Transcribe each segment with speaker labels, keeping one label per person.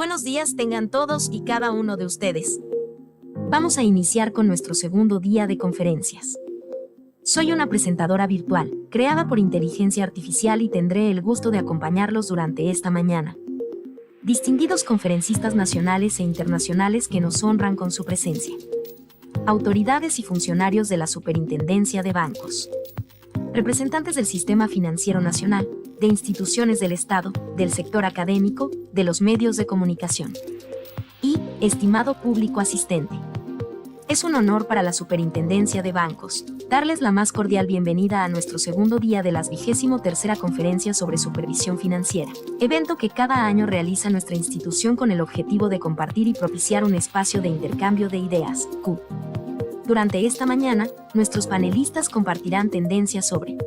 Speaker 1: Buenos días tengan todos y cada uno de ustedes. Vamos a iniciar con nuestro segundo día de conferencias. Soy una presentadora virtual, creada por inteligencia artificial y tendré el gusto de acompañarlos durante esta mañana. Distinguidos conferencistas nacionales e internacionales que nos honran con su presencia. Autoridades y funcionarios de la Superintendencia de Bancos. Representantes del Sistema Financiero Nacional, de instituciones del Estado, del sector académico, de los medios de comunicación. Y, estimado público asistente. Es un honor para la Superintendencia de Bancos darles la más cordial bienvenida a nuestro segundo día de las 23ª Conferencia sobre Supervisión Financiera, evento que cada año realiza nuestra institución con el objetivo de compartir y propiciar un espacio de intercambio de ideas, Q. Durante esta mañana, nuestros panelistas compartirán tendencias sobre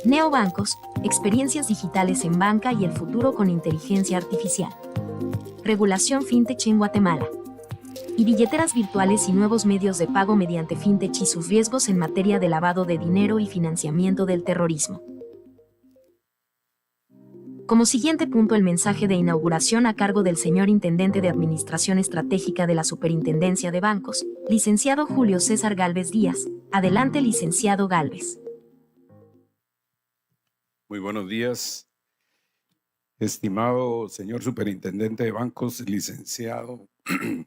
Speaker 1: neobancos, experiencias digitales en banca y el futuro con inteligencia artificial. Regulación fintech en Guatemala. Y billeteras virtuales y nuevos medios de pago mediante fintech y sus riesgos en materia de lavado de dinero y financiamiento del terrorismo. Como siguiente punto, el mensaje de inauguración a cargo del señor Intendente de Administración Estratégica de la Superintendencia de Bancos, licenciado Julio César Gálvez Díaz. Adelante, licenciado Gálvez.
Speaker 2: Muy buenos días, estimado señor Superintendente de Bancos, licenciado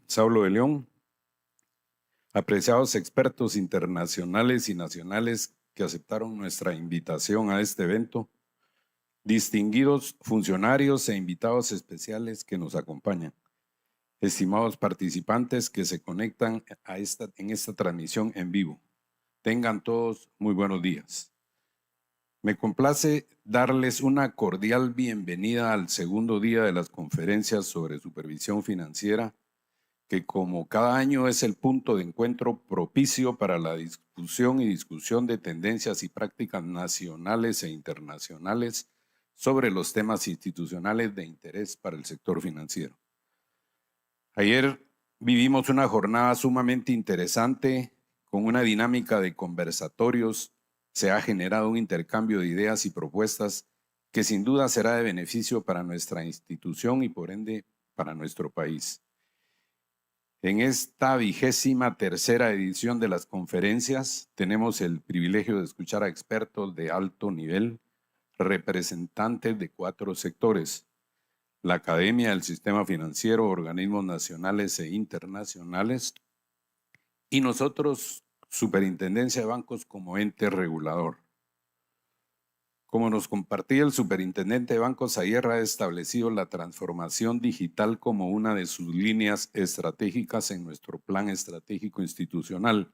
Speaker 2: Saulo de León, apreciados expertos internacionales y nacionales que aceptaron nuestra invitación a este evento, distinguidos funcionarios e invitados especiales que nos acompañan, estimados participantes que se conectan en esta transmisión en vivo. Tengan todos muy buenos días. Me complace darles una cordial bienvenida al segundo día de las conferencias sobre supervisión financiera, que como cada año es el punto de encuentro propicio para la discusión de tendencias y prácticas nacionales e internacionales sobre los temas institucionales de interés para el sector financiero. Ayer vivimos una jornada sumamente interesante con una dinámica de conversatorios. Se ha generado un intercambio de ideas y propuestas que sin duda será de beneficio para nuestra institución y por ende para nuestro país. En esta 23ª edición de las conferencias tenemos el privilegio de escuchar a expertos de alto nivel, representantes de 4 sectores: la academia, el sistema financiero, organismos nacionales e internacionales, y nosotros, Superintendencia de Bancos como ente regulador. Como nos compartía el Superintendente de Bancos, ayer ha establecido la transformación digital como una de sus líneas estratégicas en nuestro plan estratégico institucional,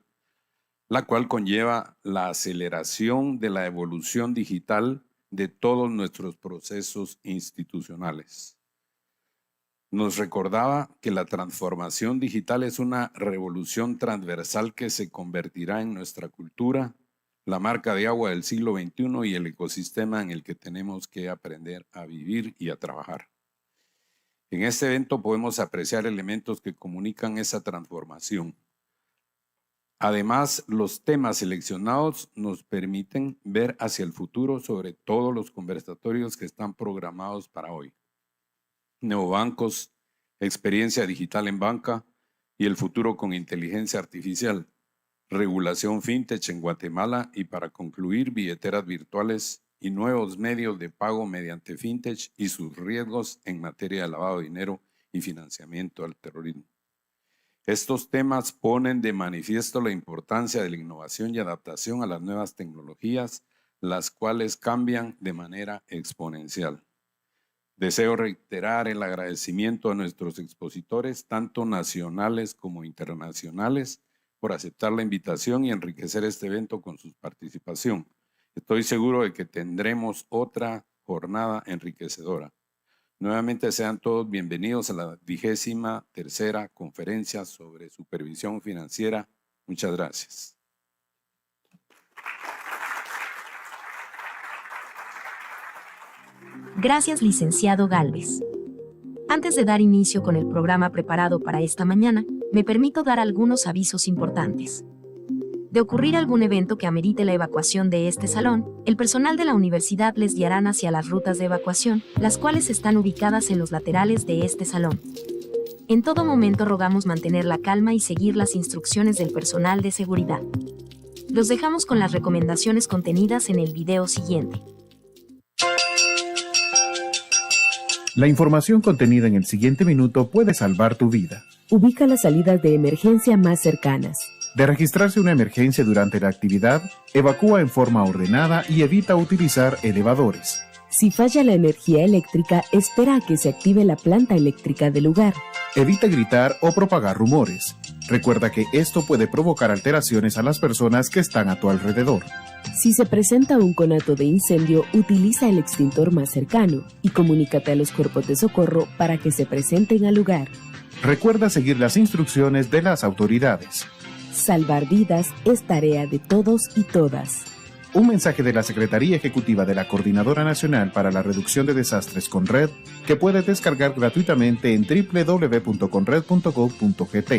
Speaker 2: la cual conlleva la aceleración de la evolución digital de todos nuestros procesos institucionales. Nos recordaba que la transformación digital es una revolución transversal que se convertirá en nuestra cultura, la marca de agua del siglo XXI y el ecosistema en el que tenemos que aprender a vivir y a trabajar. En este evento podemos apreciar elementos que comunican esa transformación. Además, los temas seleccionados nos permiten ver hacia el futuro sobre todos los conversatorios que están programados para hoy. Neobancos, experiencia digital en banca y el futuro con inteligencia artificial, regulación fintech en Guatemala y, para concluir, billeteras virtuales y nuevos medios de pago mediante fintech y sus riesgos en materia de lavado de dinero y financiamiento al terrorismo. Estos temas ponen de manifiesto la importancia de la innovación y adaptación a las nuevas tecnologías, las cuales cambian de manera exponencial. Deseo reiterar el agradecimiento a nuestros expositores, tanto nacionales como internacionales, por aceptar la invitación y enriquecer este evento con su participación. Estoy seguro de que tendremos otra jornada enriquecedora. Nuevamente sean todos bienvenidos a la 23ª Conferencia sobre Supervisión Financiera. Muchas gracias.
Speaker 1: Gracias, licenciado Gálvez. Antes de dar inicio con el programa preparado para esta mañana, me permito dar algunos avisos importantes. De ocurrir algún evento que amerite la evacuación de este salón, el personal de la universidad les guiarán hacia las rutas de evacuación, las cuales están ubicadas en los laterales de este salón. En todo momento rogamos mantener la calma y seguir las instrucciones del personal de seguridad. Los dejamos con las recomendaciones contenidas en el video siguiente.
Speaker 3: La información contenida en el siguiente minuto puede salvar tu vida.
Speaker 4: Ubica las salidas de emergencia más cercanas.
Speaker 3: De registrarse una emergencia durante la actividad, evacúa en forma ordenada y evita utilizar elevadores.
Speaker 4: Si falla la energía eléctrica, espera a que se active la planta eléctrica del lugar.
Speaker 3: Evita gritar o propagar rumores. Recuerda que esto puede provocar alteraciones a las personas que están a tu alrededor.
Speaker 4: Si se presenta un conato de incendio, utiliza el extintor más cercano y comunícate a los cuerpos de socorro para que se presenten al lugar.
Speaker 3: Recuerda seguir las instrucciones de las autoridades.
Speaker 4: Salvar vidas es tarea de todos y todas.
Speaker 3: Un mensaje de la Secretaría Ejecutiva de la Coordinadora Nacional para la Reducción de Desastres Conred, que puedes descargar gratuitamente en www.conred.gov.gt.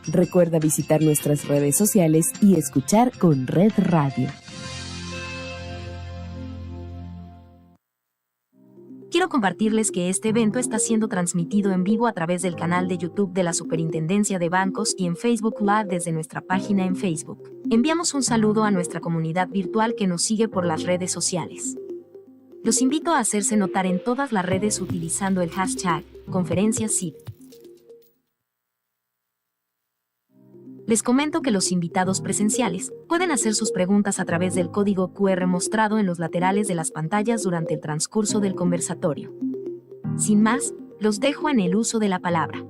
Speaker 4: Recuerda visitar nuestras redes sociales y escuchar Conred Radio.
Speaker 1: Quiero compartirles que este evento está siendo transmitido en vivo a través del canal de YouTube de la Superintendencia de Bancos y en Facebook Live desde nuestra página en Facebook. Enviamos un saludo a nuestra comunidad virtual que nos sigue por las redes sociales. Los invito a hacerse notar en todas las redes utilizando el hashtag #ConferenciasCIP. Les comento que los invitados presenciales pueden hacer sus preguntas a través del código QR mostrado en los laterales de las pantallas durante el transcurso del conversatorio. Sin más, los dejo en el uso de la palabra.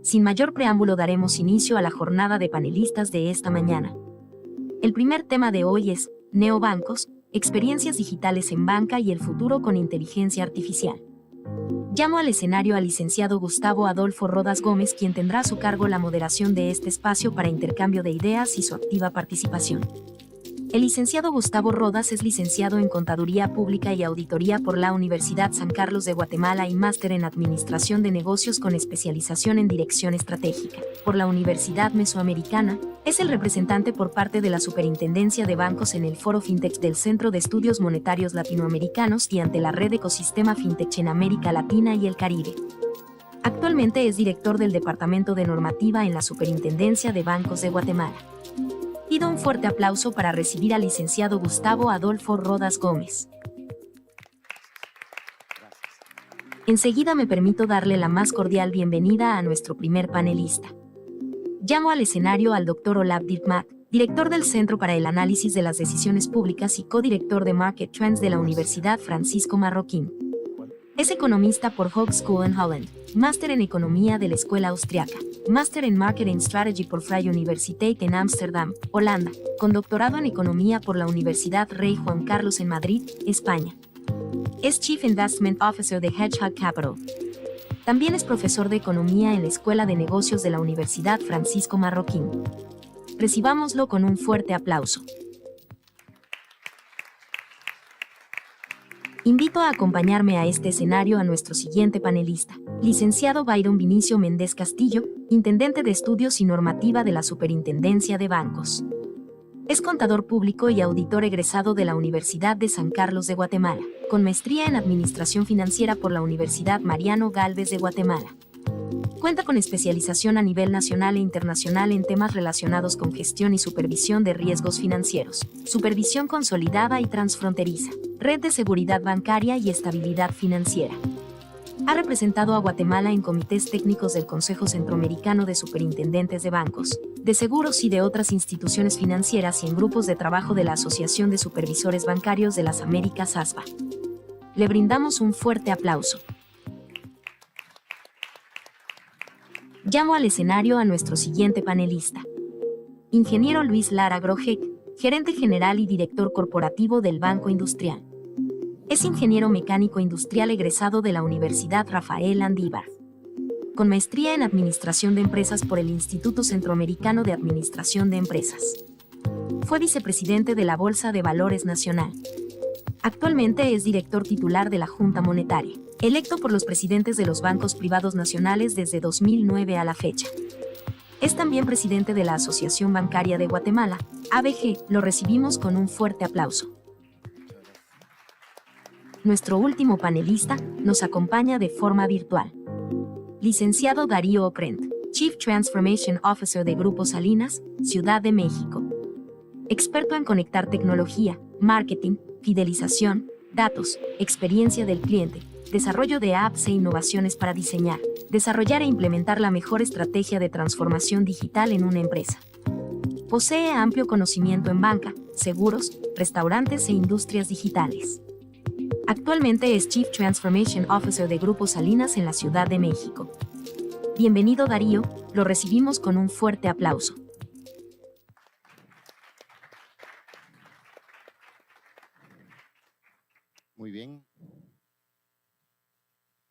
Speaker 1: Sin mayor preámbulo daremos inicio a la jornada de panelistas de esta mañana. El primer tema de hoy es Neobancos, experiencias digitales en banca y el futuro con inteligencia artificial. Llamo al escenario al licenciado Gustavo Adolfo Rodas Gómez, quien tendrá a su cargo la moderación de este espacio para intercambio de ideas y su activa participación. El licenciado Gustavo Rodas es licenciado en Contaduría Pública y Auditoría por la Universidad San Carlos de Guatemala y máster en Administración de Negocios con especialización en Dirección Estratégica por la Universidad Mesoamericana. Es el representante por parte de la Superintendencia de Bancos en el Foro Fintech del Centro de Estudios Monetarios Latinoamericanos y ante la Red Ecosistema Fintech en América Latina y el Caribe. Actualmente es director del Departamento de Normativa en la Superintendencia de Bancos de Guatemala. Pido un fuerte aplauso para recibir al licenciado Gustavo Adolfo Rodas Gómez. Enseguida me permito darle la más cordial bienvenida a nuestro primer panelista. Llamo al escenario al Dr. Olaf Dirkmaat, director del Centro para el Análisis de las Decisiones Públicas y codirector de Market Trends de la Universidad Francisco Marroquín. Es economista por Hogeschool Holland, máster en Economía de la Escuela Austriaca, máster en Marketing Strategy por Vrije Universiteit en Ámsterdam, Holanda, con doctorado en Economía por la Universidad Rey Juan Carlos en Madrid, España. Es Chief Investment Officer de Hedgehog Capital. También es profesor de Economía en la Escuela de Negocios de la Universidad Francisco Marroquín. Recibámoslo con un fuerte aplauso. Invito a acompañarme a este escenario a nuestro siguiente panelista, licenciado Byron Vinicio Méndez Castillo, Intendente de Estudios y Normativa de la Superintendencia de Bancos. Es contador público y auditor egresado de la Universidad de San Carlos de Guatemala, con maestría en Administración Financiera por la Universidad Mariano Gálvez de Guatemala. Cuenta con especialización a nivel nacional e internacional en temas relacionados con gestión y supervisión de riesgos financieros, supervisión consolidada y transfronteriza, red de seguridad bancaria y estabilidad financiera. Ha representado a Guatemala en comités técnicos del Consejo Centroamericano de Superintendentes de Bancos, de Seguros y de otras instituciones financieras y en grupos de trabajo de la Asociación de Supervisores Bancarios de las Américas ASBA. Le brindamos un fuerte aplauso. Llamo al escenario a nuestro siguiente panelista. Ingeniero Luis Lara Grojek, gerente general y director corporativo del Banco Industrial. Es ingeniero mecánico industrial egresado de la Universidad Rafael Andívar. Con maestría en Administración de Empresas por el Instituto Centroamericano de Administración de Empresas. Fue vicepresidente de la Bolsa de Valores Nacional. Actualmente es director titular de la Junta Monetaria, electo por los presidentes de los bancos privados nacionales desde 2009 a la fecha. Es también presidente de la Asociación Bancaria de Guatemala, ABG. Lo recibimos con un fuerte aplauso. Nuestro último panelista nos acompaña de forma virtual. Licenciado Darío Okrent, Chief Transformation Officer de Grupo Salinas, Ciudad de México. Experto en conectar tecnología, marketing, fidelización, datos, experiencia del cliente, desarrollo de apps e innovaciones para diseñar, desarrollar e implementar la mejor estrategia de transformación digital en una empresa. Posee amplio conocimiento en banca, seguros, restaurantes e industrias digitales. Actualmente es Chief Transformation Officer de Grupo Salinas en la Ciudad de México. Bienvenido Darío, lo recibimos con un fuerte aplauso.
Speaker 5: Muy bien.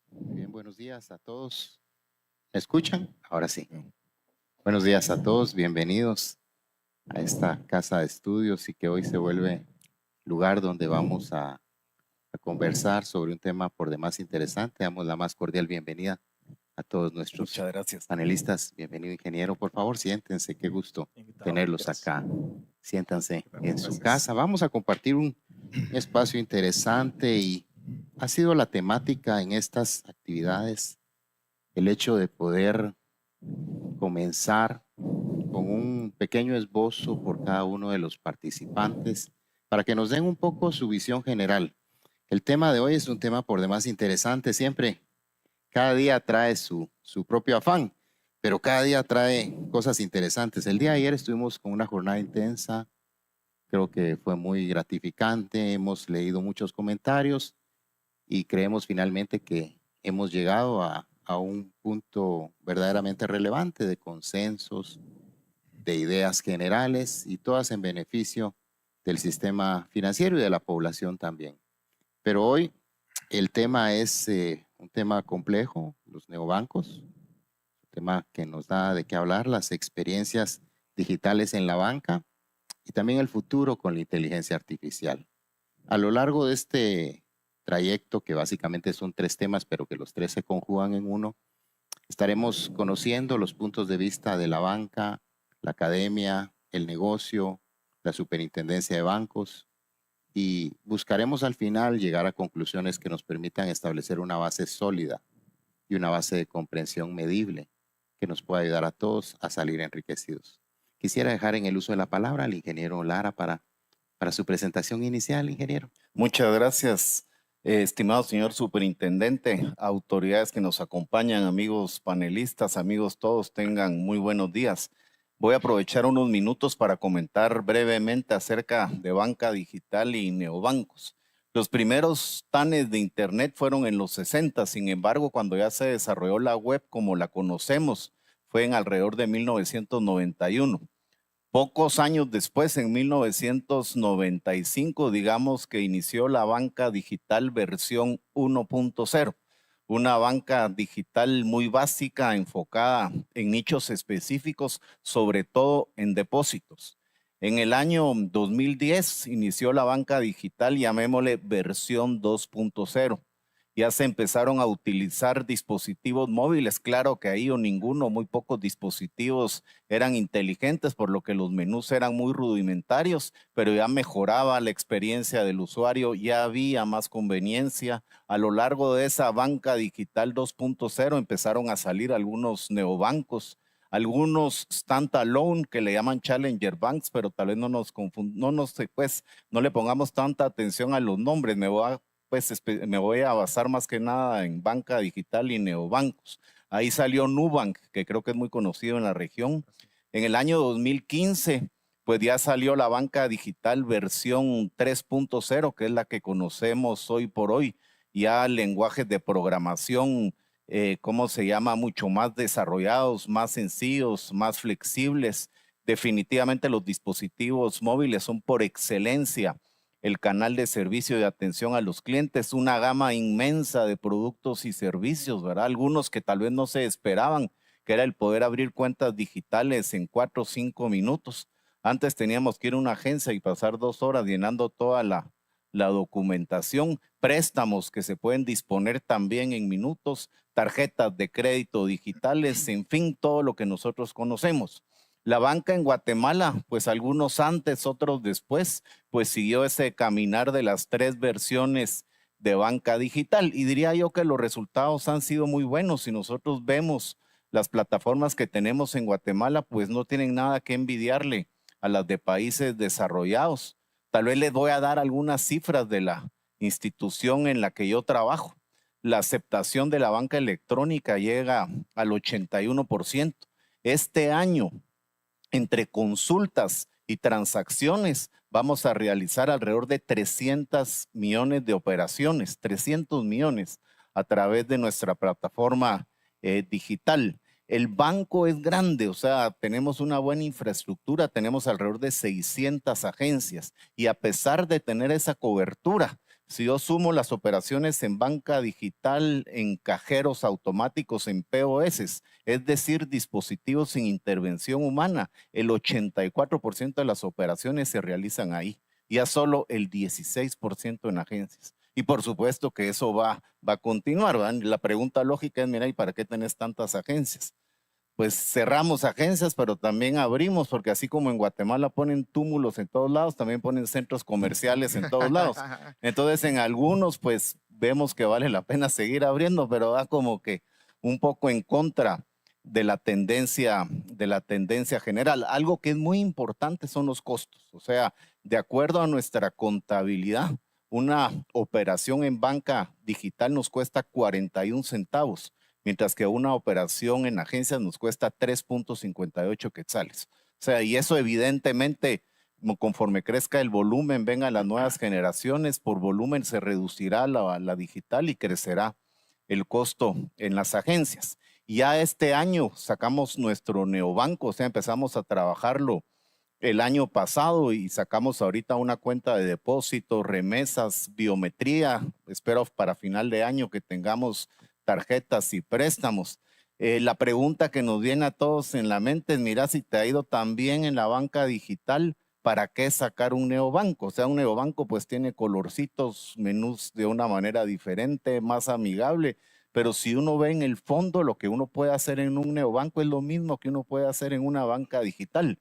Speaker 5: Muy bien, buenos días a todos. ¿Me escuchan? Ahora sí. Buenos días a todos, bienvenidos a esta casa de estudios y que hoy se vuelve lugar donde vamos a conversar sobre un tema por demás interesante. Damos la más cordial bienvenida a todos nuestros panelistas. Bienvenido, ingeniero. Por favor, siéntense. Qué gusto tenerlos acá. Siéntanse en su casa. Vamos a compartir un espacio interesante y ha sido la temática en estas actividades el hecho de poder comenzar con un pequeño esbozo por cada uno de los participantes para que nos den un poco su visión general. El tema de hoy es un tema por demás interesante. Siempre, cada día trae su propio afán, pero cada día trae cosas interesantes. El día de ayer estuvimos con una jornada intensa. Creo que fue muy gratificante. Hemos leído muchos comentarios y creemos finalmente que hemos llegado a un punto verdaderamente relevante de consensos, de ideas generales y todas en beneficio del sistema financiero y de la población también. Pero hoy el tema es un tema complejo, los neobancos, un tema que nos da de qué hablar, las experiencias digitales en la banca y también el futuro con la inteligencia artificial. A lo largo de este trayecto, que básicamente son 3 temas, pero que los 3 se conjugan en uno, estaremos conociendo los puntos de vista de la banca, la academia, el negocio, la superintendencia de bancos, y buscaremos al final llegar a conclusiones que nos permitan establecer una base sólida y una base de comprensión medible que nos pueda ayudar a todos a salir enriquecidos. Quisiera dejar en el uso de la palabra al ingeniero Lara para su presentación inicial, ingeniero.
Speaker 6: Muchas gracias, estimado señor superintendente, autoridades que nos acompañan, amigos panelistas, amigos todos, tengan muy buenos días. Voy a aprovechar unos minutos para comentar brevemente acerca de banca digital y neobancos. Los primeros TANes de Internet fueron en los 60, sin embargo, cuando ya se desarrolló la web como la conocemos, fue en alrededor de 1991. Pocos años después, en 1995, digamos que inició la banca digital versión 1.0. Una banca digital muy básica, enfocada en nichos específicos, sobre todo en depósitos. En el año 2010 inició la banca digital, llamémosle versión 2.0. Ya se empezaron a utilizar dispositivos móviles, claro que ahí o ninguno, muy pocos dispositivos eran inteligentes, por lo que los menús eran muy rudimentarios, pero ya mejoraba la experiencia del usuario, ya había más conveniencia. A lo largo de esa banca digital 2.0 empezaron a salir algunos neobancos, algunos standalone que le llaman Challenger Banks, pero tal vez no le pongamos tanta atención a los nombres. Me voy a basar más que nada en banca digital y neobancos. Ahí salió Nubank, que creo que es muy conocido en la región. En el año 2015, pues ya salió la banca digital versión 3.0, que es la que conocemos hoy por hoy. Ya lenguajes de programación, mucho más desarrollados, más sencillos, más flexibles. Definitivamente los dispositivos móviles son por excelencia el canal de servicio de atención a los clientes, una gama inmensa de productos y servicios, ¿verdad? Algunos que tal vez no se esperaban, que era el poder abrir cuentas digitales en 4 o 5 minutos. Antes teníamos que ir a una agencia y pasar 2 horas llenando toda la la documentación, préstamos que se pueden disponer también en minutos, tarjetas de crédito digitales, en fin, todo lo que nosotros conocemos. La banca en Guatemala, pues algunos antes, otros después, pues siguió ese caminar de las 3 versiones de banca digital. Y diría yo que los resultados han sido muy buenos. Si nosotros vemos las plataformas que tenemos en Guatemala, pues no tienen nada que envidiarle a las de países desarrollados. Tal vez les voy a dar algunas cifras de la institución en la que yo trabajo. La aceptación de la banca electrónica llega al 81%. Este año, entre consultas y transacciones, vamos a realizar alrededor de 300 millones de operaciones, 300 millones a través de nuestra plataforma digital. El banco es grande, o sea, tenemos una buena infraestructura, tenemos alrededor de 600 agencias y a pesar de tener esa cobertura, si yo sumo las operaciones en banca digital, en cajeros automáticos, en POS, es decir, dispositivos sin intervención humana, el 84% de las operaciones se realizan ahí y a solo el 16% en agencias. Y por supuesto que eso va a continuar, ¿verdad? La pregunta lógica es, mira, ¿y para qué tenés tantas agencias? Pues cerramos agencias, pero también abrimos, porque así como en Guatemala ponen túmulos en todos lados, también ponen centros comerciales en todos lados. Entonces, en algunos, pues vemos que vale la pena seguir abriendo, pero va como que un poco en contra de la tendencia general. Algo que es muy importante son los costos. O sea, de acuerdo a nuestra contabilidad, una operación en banca digital nos cuesta 41 centavos. Mientras que una operación en agencias nos cuesta 3.58 quetzales. O sea, y eso evidentemente, conforme crezca el volumen, vengan las nuevas generaciones, por volumen se reducirá la digital y crecerá el costo en las agencias. Y ya este año sacamos nuestro neobanco, o sea, empezamos a trabajarlo el año pasado y sacamos ahorita una cuenta de depósito, remesas, biometría. Espero para final de año que tengamos tarjetas y préstamos. La pregunta que nos viene a todos en la mente es, mira, si te ha ido tan bien en la banca digital, ¿para qué sacar un neobanco? O sea, un neobanco pues tiene colorcitos, menús de una manera diferente, más amigable, pero si uno ve en el fondo lo que uno puede hacer en un neobanco es lo mismo que uno puede hacer en una banca digital.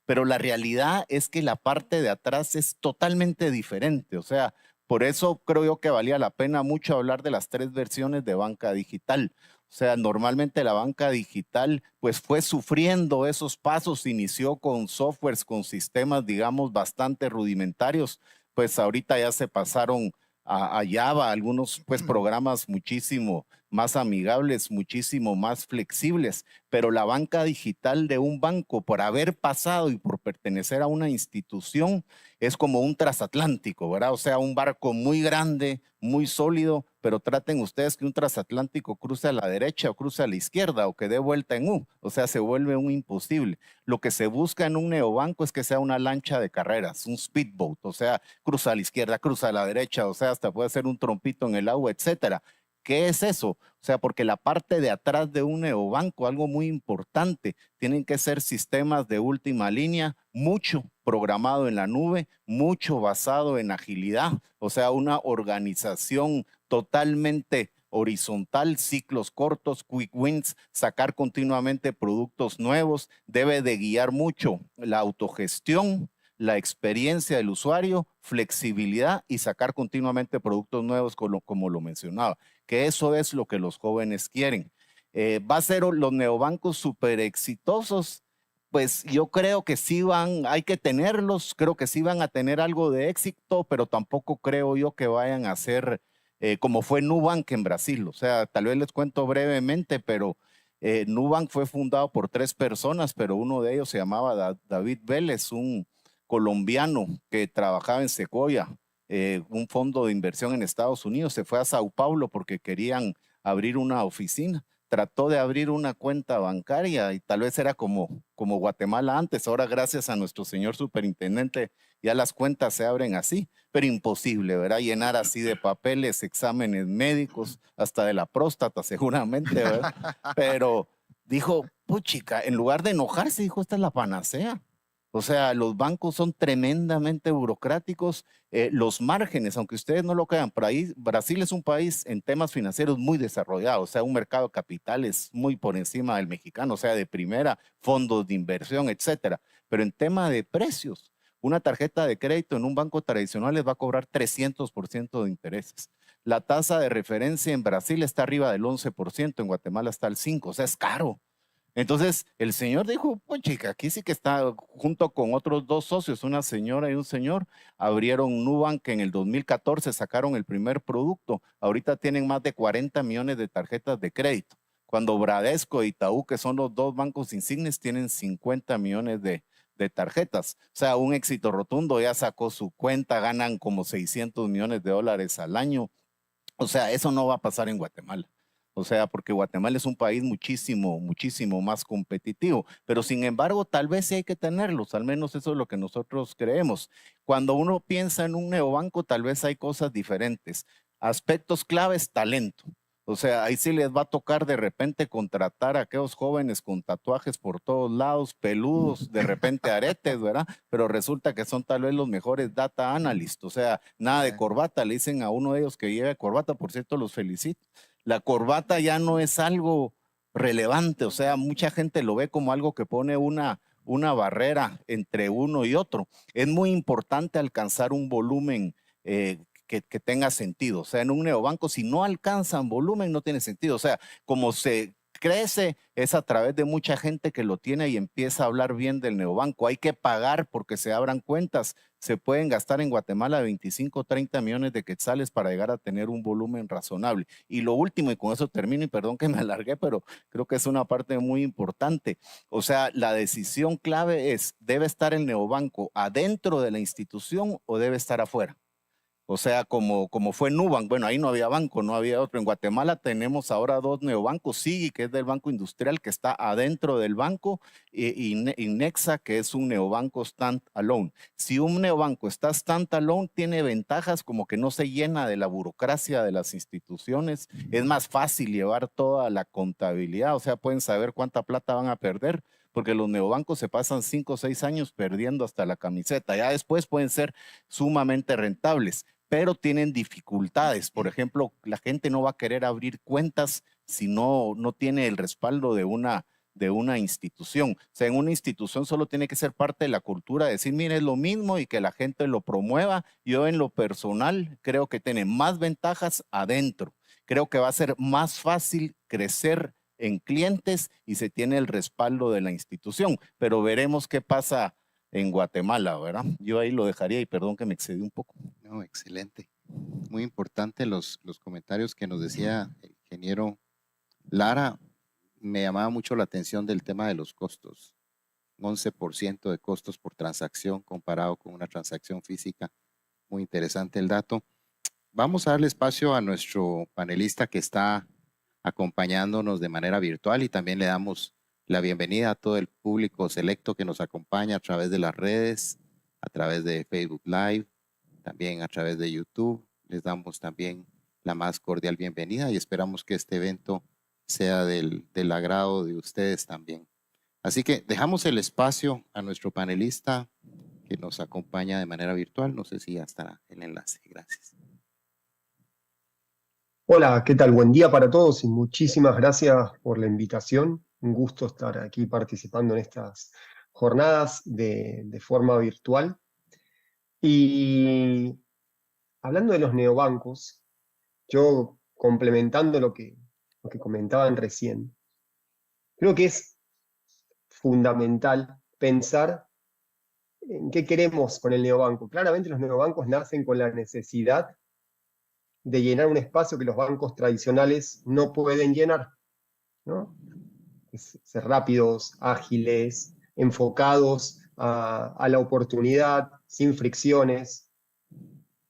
Speaker 6: Pero la realidad es que la parte de atrás es totalmente diferente, o sea, por eso creo yo que valía la pena mucho hablar de las 3 versiones de banca digital. O sea, normalmente la banca digital pues fue sufriendo esos pasos, inició con softwares, con sistemas digamos bastante rudimentarios, pues ahorita ya se pasaron a Java, algunos pues programas muchísimo más amigables, muchísimo más flexibles, pero la banca digital de un banco por haber pasado y por pertenecer a una institución es como un transatlántico, ¿verdad? O sea, un barco muy grande, muy sólido, pero traten ustedes que un transatlántico cruce a la derecha o cruce a la izquierda o que dé vuelta en U, o sea, se vuelve un imposible. Lo que se busca en un neobanco es que sea una lancha de carreras, un speedboat, o sea, cruza a la izquierda, cruza a la derecha, o sea, hasta puede ser un trompito en el agua, etcétera. ¿Qué es eso? O sea, porque la parte de atrás de un neobanco, algo muy importante, tienen que ser sistemas de última línea, mucho programado en la nube, mucho basado en agilidad, o sea, una organización totalmente horizontal, ciclos cortos, quick wins, sacar continuamente productos nuevos, debe de guiar mucho la autogestión, la experiencia del usuario, flexibilidad y sacar continuamente productos nuevos como lo mencionaba, que eso es lo que los jóvenes quieren. ¿Va a ser los neobancos súper exitosos? Pues yo creo que sí hay que tenerlos, creo que sí van a tener algo de éxito, pero tampoco creo yo que vayan a ser como fue Nubank en Brasil. O sea, tal vez les cuento brevemente, pero Nubank fue fundado por 3 personas, pero uno de ellos se llamaba David Vélez, un colombiano que trabajaba en Sequoia, un fondo de inversión en Estados Unidos. Se fue a Sao Paulo porque querían abrir una oficina. Trató de abrir una cuenta bancaria y tal vez era como Guatemala antes. Ahora, gracias a nuestro señor superintendente, ya las cuentas se abren así, pero imposible, ¿verdad? Llenar así de papeles, exámenes médicos, hasta de la próstata seguramente, ¿verdad? Pero dijo, puchica, en lugar de enojarse, dijo, esta es la panacea. O sea, los bancos son tremendamente burocráticos. Los márgenes, aunque ustedes no lo crean, por ahí Brasil es un país en temas financieros muy desarrollado, o sea, un mercado de capitales muy por encima del mexicano, o sea, de primera, fondos de inversión, etcétera. Pero en tema de precios, una tarjeta de crédito en un banco tradicional les va a cobrar 300% de intereses. La tasa de referencia en Brasil está arriba del 11%, en Guatemala está al 5%, o sea, es caro. Entonces, el señor dijo, pues chica, aquí sí que está junto con otros dos socios, una señora y un señor, abrieron Nubank en el 2014, sacaron el primer producto. Ahorita tienen más de 40 millones de tarjetas de crédito. Cuando Bradesco e Itaú, que son los dos bancos insignes, tienen 50 millones de tarjetas. O sea, un éxito rotundo, ya sacó su cuenta, ganan como 600 millones de dólares al año. O sea, eso no va a pasar en Guatemala. O sea, porque Guatemala es un país muchísimo, muchísimo más competitivo. Pero sin embargo, tal vez sí hay que tenerlos. Al menos eso es lo que nosotros creemos. Cuando uno piensa en un neobanco, tal vez hay cosas diferentes. Aspectos claves, talento. O sea, ahí sí les va a tocar de repente contratar a aquellos jóvenes con tatuajes por todos lados, peludos, de repente aretes, ¿verdad? Pero resulta que son tal vez los mejores data analysts. O sea, nada de corbata. Le dicen a uno de ellos que lleve corbata. Por cierto, los felicito. La corbata ya no es algo relevante. O sea, mucha gente lo ve como algo que pone una barrera entre uno y otro. Es muy importante alcanzar un volumen que tenga sentido. O sea, en un neobanco, si no alcanzan volumen, no tiene sentido. O sea, como se crece es a través de mucha gente que lo tiene y empieza a hablar bien del neobanco. Hay que pagar porque se abran cuentas. Se pueden gastar en Guatemala 25 o 30 millones de quetzales para llegar a tener un volumen razonable. Y lo último, y con eso termino, y perdón que me alargué, pero creo que es una parte muy importante. O sea, la decisión clave es, ¿debe estar el neobanco adentro de la institución o debe estar afuera? O sea, como fue Nubank, bueno, ahí no había banco, no había otro. En Guatemala tenemos ahora dos neobancos, Sigi, que es del Banco Industrial, que está adentro del banco, y Nexa, que es un neobanco stand-alone. Si un neobanco está stand-alone, tiene ventajas como que no se llena de la burocracia de las instituciones, es más fácil llevar toda la contabilidad, o sea, pueden saber cuánta plata van a perder, porque los neobancos se pasan 5 o 6 años perdiendo hasta la camiseta. Ya después pueden ser sumamente rentables, pero tienen dificultades. Por ejemplo, la gente no va a querer abrir cuentas si no tiene el respaldo de una institución. O sea, en una institución solo tiene que ser parte de la cultura, decir, mire, es lo mismo y que la gente lo promueva. Yo en lo personal creo que tiene más ventajas adentro. Creo que va a ser más fácil crecer en clientes y se tiene el respaldo de la institución, pero veremos qué pasa en Guatemala, ¿verdad? Yo ahí lo dejaría y perdón que me excedí un poco.
Speaker 5: No, excelente. Muy importante los comentarios que nos decía el ingeniero Lara. Me llamaba mucho la atención del tema de los costos. 11% de costos por transacción comparado con una transacción física. Muy interesante el dato. Vamos a darle espacio a nuestro panelista que está acompañándonos de manera virtual y también le damos la bienvenida a todo el público selecto que nos acompaña a través de las redes, a través de Facebook Live, también a través de YouTube. Les damos también la más cordial bienvenida y esperamos que este evento sea del agrado de ustedes también. Así que dejamos el espacio a nuestro panelista que nos acompaña de manera virtual. No sé si ya estará el enlace. Gracias.
Speaker 7: Hola, ¿qué tal? Buen día para todos y muchísimas gracias por la invitación. Un gusto estar aquí participando en estas jornadas de forma virtual. Y hablando de los neobancos, yo complementando lo que comentaban recién, creo que es fundamental pensar en qué queremos con el neobanco. Claramente los neobancos nacen con la necesidad de llenar un espacio que los bancos tradicionales no pueden llenar, ¿no? Ser rápidos, ágiles, enfocados a la oportunidad, sin fricciones,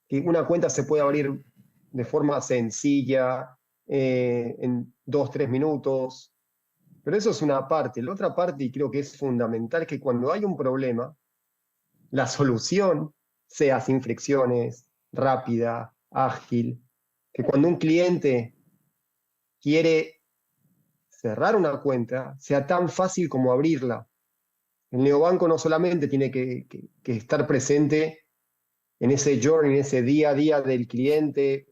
Speaker 7: que una cuenta se puede abrir de forma sencilla, en 2-3 minutos, pero eso es una parte. La otra parte, y creo que es fundamental, que cuando hay un problema, la solución sea sin fricciones, rápida, ágil, que cuando un cliente quiere cerrar una cuenta, sea tan fácil como abrirla. El neobanco no solamente tiene que estar presente en ese journey, en ese día a día del cliente,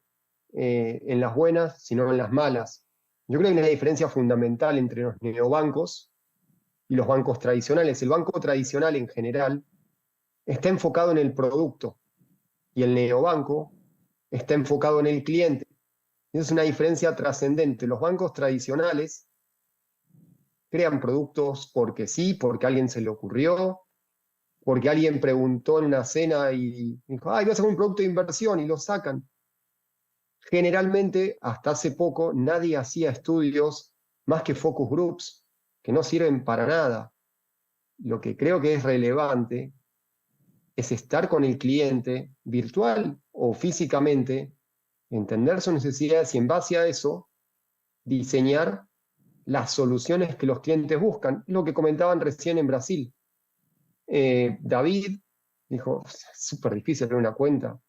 Speaker 7: en las buenas, sino en las malas. Yo creo que hay una diferencia fundamental entre los neobancos y los bancos tradicionales. El banco tradicional en general está enfocado en el producto y el neobanco está enfocado en el cliente. Esa es una diferencia trascendente. Los bancos tradicionales crean productos porque sí, porque a alguien se le ocurrió, porque alguien preguntó en una cena y dijo, ay, voy a sacar un producto de inversión y lo sacan. Generalmente, hasta hace poco, nadie hacía estudios más que focus groups, que no sirven para nada. Lo que creo que es relevante es estar con el cliente, virtual o físicamente, entender sus necesidades y en base a eso, diseñar las soluciones que los clientes buscan. Lo que comentaban recién en Brasil. David dijo, es súper difícil abrir una cuenta.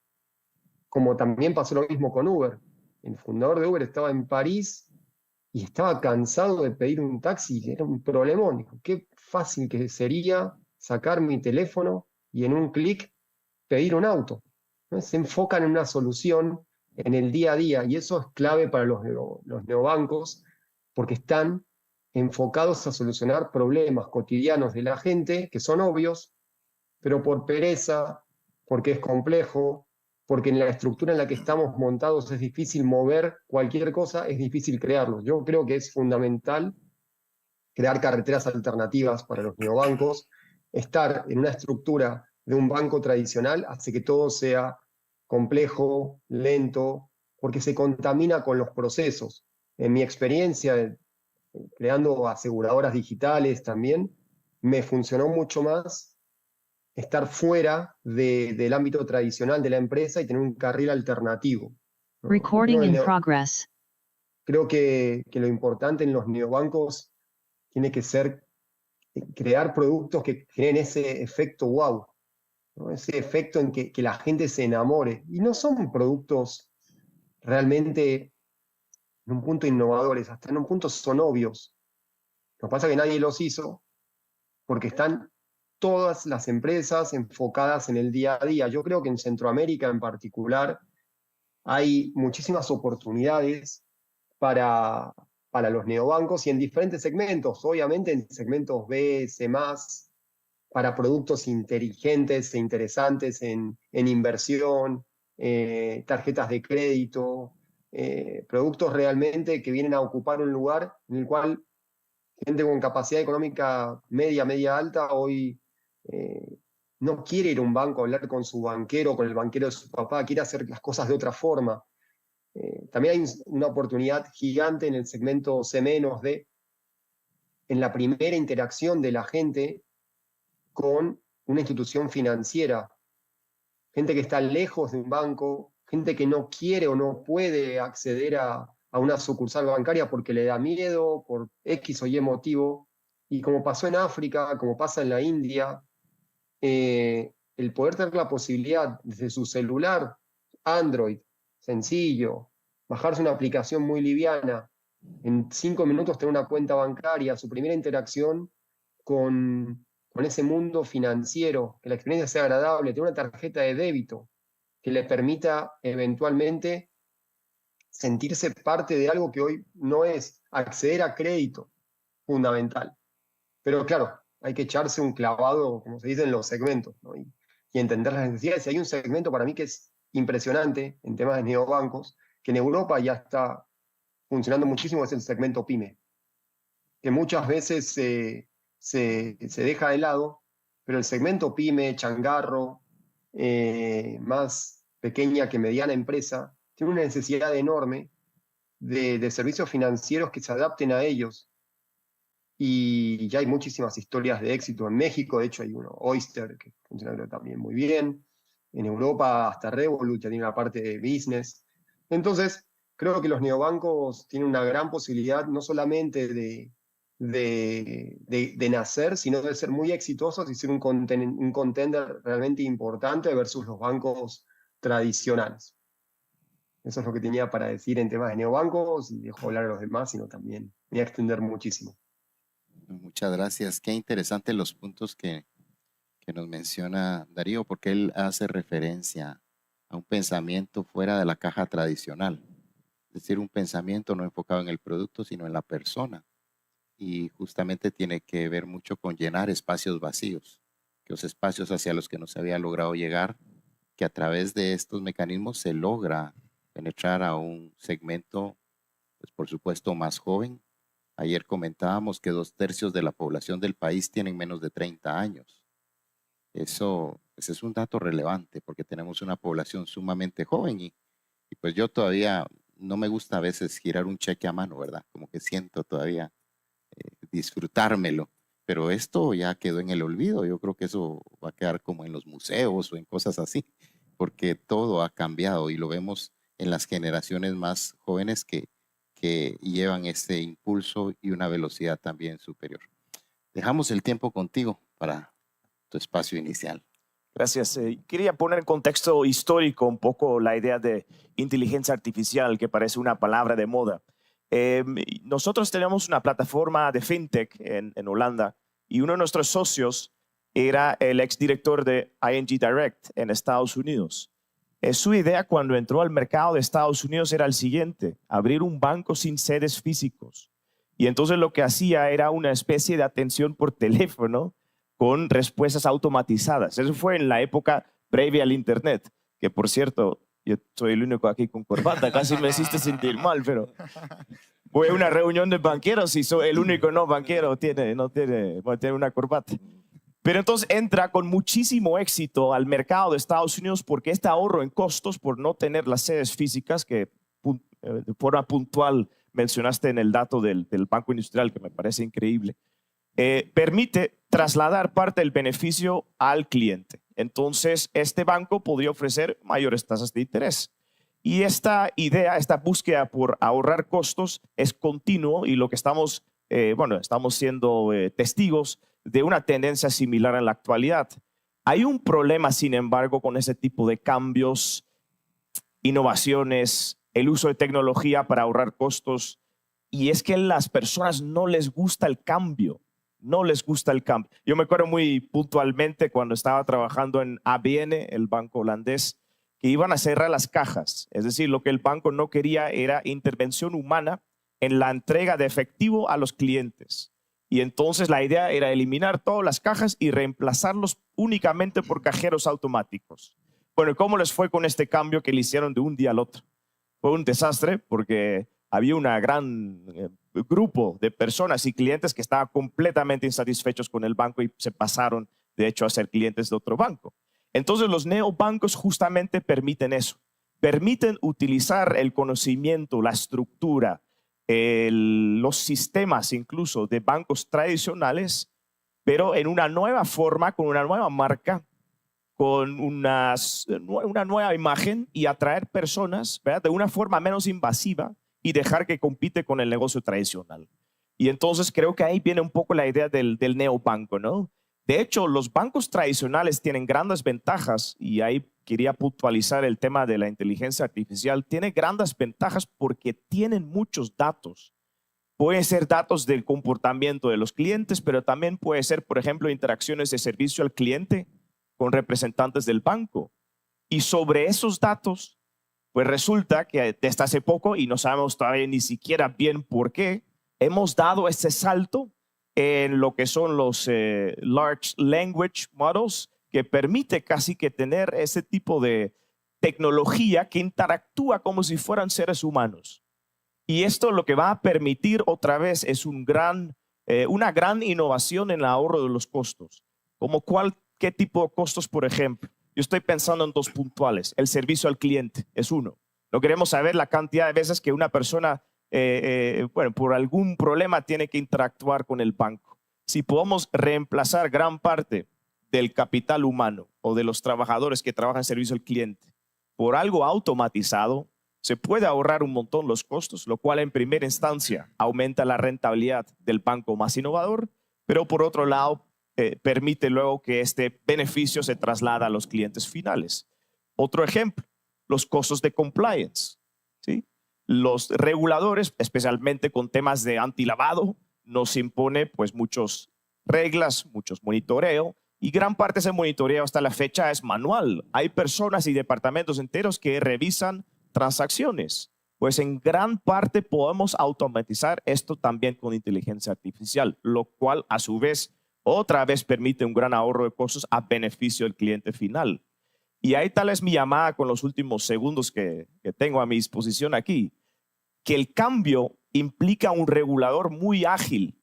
Speaker 7: Como también pasó lo mismo con Uber. El fundador de Uber estaba en París y estaba cansado de pedir un taxi, era un problemón. Dijo, qué fácil que sería sacar mi teléfono y en un clic pedir un auto. ¿No? Se enfocan en una solución en el día a día y eso es clave para los neobancos porque están enfocados a solucionar problemas cotidianos de la gente que son obvios, pero por pereza, porque es complejo, porque en la estructura en la que estamos montados es difícil mover cualquier cosa, es difícil crearlo. Yo creo que es fundamental crear carreteras alternativas para los neobancos. Estar en una estructura de un banco tradicional hace que todo sea complejo, lento, porque se contamina con los procesos. En mi experiencia, creando aseguradoras digitales también, me funcionó mucho más estar fuera del ámbito tradicional de la empresa y tener un carril alternativo. ¿No?
Speaker 8: Recording in progress.
Speaker 7: Creo que lo importante en los neobancos tiene que ser crear productos que generen ese efecto wow, ¿no? Ese efecto en que la gente se enamore. Y no son productos realmente en un punto innovadores, hasta en un punto son obvios. Lo que pasa es que nadie los hizo porque están todas las empresas enfocadas en el día a día. Yo creo que en Centroamérica en particular hay muchísimas oportunidades para los neobancos y en diferentes segmentos, obviamente en segmentos B, C+, para productos inteligentes e interesantes en inversión, tarjetas de crédito, productos realmente que vienen a ocupar un lugar en el cual gente con capacidad económica media, media alta, hoy no quiere ir a un banco a hablar con su banquero, con el banquero de su papá, quiere hacer las cosas de otra forma. También hay una oportunidad gigante en el segmento C-D, en la primera interacción de la gente con una institución financiera. Gente que está lejos de un banco, gente que no quiere o no puede acceder a una sucursal bancaria porque le da miedo, por X o Y motivo. Y como pasó en África, como pasa en la India, el poder tener la posibilidad desde su celular, Android, sencillo, bajarse una aplicación muy liviana, en 5 minutos tener una cuenta bancaria, su primera interacción con ese mundo financiero, que la experiencia sea agradable, tener una tarjeta de débito que le permita eventualmente sentirse parte de algo que hoy no es, acceder a crédito, fundamental. Pero claro, hay que echarse un clavado, como se dice, en los segmentos, ¿no? y entender las necesidades. Y hay un segmento para mí que es impresionante en temas de neobancos, que en Europa ya está funcionando muchísimo, es el segmento PYME, que muchas veces se deja de lado, pero el segmento PYME, changarro, más pequeña que mediana empresa, tiene una necesidad enorme de servicios financieros que se adapten a ellos. Y ya hay muchísimas historias de éxito en México, de hecho hay uno, Oyster, que funciona también muy bien. En Europa hasta Revolut ya tiene una parte de business. Entonces, creo que los neobancos tienen una gran posibilidad no solamente de nacer, sino de ser muy exitosos y ser un contender realmente importante versus los bancos tradicionales. Eso es lo que tenía para decir en temas de neobancos y dejo hablar a los demás, sino también me voy a extender muchísimo.
Speaker 5: Muchas gracias. Qué interesantes los puntos que nos menciona Darío, porque él hace referencia a un pensamiento fuera de la caja tradicional. Es decir, un pensamiento no enfocado en el producto, sino en la persona. Y justamente tiene que ver mucho con llenar espacios vacíos, que los espacios hacia los que no se había logrado llegar, que a través de estos mecanismos se logra penetrar a un segmento, pues por supuesto, más joven. Ayer comentábamos que 2/3 de la población del país tienen menos de 30 años. Eso ese es un dato relevante porque tenemos una población sumamente joven y pues yo todavía no me gusta a veces girar un cheque a mano, ¿verdad? Como que siento todavía disfrutármelo, pero esto ya quedó en el olvido. Yo creo que eso va a quedar como en los museos o en cosas así, porque todo ha cambiado y lo vemos en las generaciones más jóvenes que llevan ese impulso y una velocidad también superior. Dejamos el tiempo contigo para tu espacio inicial.
Speaker 8: Gracias. Quería poner en contexto histórico un poco la idea de inteligencia artificial, que parece una palabra de moda. Nosotros tenemos una plataforma de fintech en Holanda y uno de nuestros socios era el exdirector de ING Direct en Estados Unidos. Su idea cuando entró al mercado de Estados Unidos era el siguiente: abrir un banco sin sedes físicos. Y entonces lo que hacía era una especie de atención por teléfono con respuestas automatizadas. Eso fue en la época previa al Internet, que por cierto, yo soy el único aquí con corbata, casi me hiciste sentir mal, pero fue una reunión de banqueros y soy el único no banquero, no tiene una corbata. Pero entonces entra con muchísimo éxito al mercado de Estados Unidos porque este ahorro en costos por no tener las sedes físicas que de forma puntual mencionaste en el dato del Banco Industrial, que me parece increíble, permite trasladar parte del beneficio al cliente. Entonces, este banco podría ofrecer mayores tasas de interés. Y esta idea, esta búsqueda por ahorrar costos es continuo y lo que estamos siendo testigos de una tendencia similar en la actualidad. Hay un problema, sin embargo, con ese tipo de cambios, innovaciones, el uso de tecnología para ahorrar costos, y es que a las personas no les gusta el cambio. No les gusta el cambio. Yo me acuerdo muy puntualmente cuando estaba trabajando en ABN, el banco holandés, que iban a cerrar las cajas. Es decir, lo que el banco no quería era intervención humana en la entrega de efectivo a los clientes. Y entonces la idea era eliminar todas las cajas y reemplazarlos únicamente por cajeros automáticos. Bueno, ¿cómo les fue con este cambio que le hicieron de un día al otro? Fue un desastre porque había un gran grupo de personas y clientes que estaban completamente insatisfechos con el banco y se pasaron, de hecho, a ser clientes de otro banco. Entonces, los neobancos justamente permiten eso. Permiten utilizar el conocimiento, la estructura, los sistemas incluso de bancos tradicionales, pero en una nueva forma, con una nueva marca, con una nueva imagen y atraer personas, ¿verdad?, de una forma menos invasiva y dejar que compite con el negocio tradicional. Y entonces creo que ahí viene un poco la idea del neobanco, ¿no? De hecho, los bancos tradicionales tienen grandes ventajas y ahí quería puntualizar el tema de la inteligencia artificial. Tiene grandes ventajas porque tienen muchos datos. Pueden ser datos del comportamiento de los clientes, pero también puede ser, por ejemplo, interacciones de servicio al cliente con representantes del banco. Y sobre esos datos, pues resulta que desde hace poco, y no sabemos todavía ni siquiera bien por qué, hemos dado ese salto en lo que son los Large Language Models, que permite casi que tener ese tipo de tecnología que interactúa como si fueran seres humanos. Y esto lo que va a permitir otra vez es una gran innovación en el ahorro de los costos. ¿Qué tipo de costos, por ejemplo? Yo estoy pensando en dos puntuales. El servicio al cliente es uno. No queremos saber la cantidad de veces que una persona por algún problema tiene que interactuar con el banco. Si podemos reemplazar gran parte del capital humano o de los trabajadores que trabajan en servicio al cliente por algo automatizado, se puede ahorrar un montón los costos, lo cual en primera instancia aumenta la rentabilidad del banco más innovador, pero por otro lado permite luego que este beneficio se traslada a los clientes finales. Otro ejemplo, los costos de compliance, ¿sí? Los reguladores, especialmente con temas de antilavado, nos impone pues muchas reglas, muchos monitoreo, y gran parte de ese monitoreo hasta la fecha es manual. Hay personas y departamentos enteros que revisan transacciones. Pues en gran parte podemos automatizar esto también con inteligencia artificial, lo cual a su vez otra vez permite un gran ahorro de costos a beneficio del cliente final. Y ahí tal es mi llamada con los últimos segundos que tengo a mi disposición aquí, que el cambio implica un regulador muy ágil.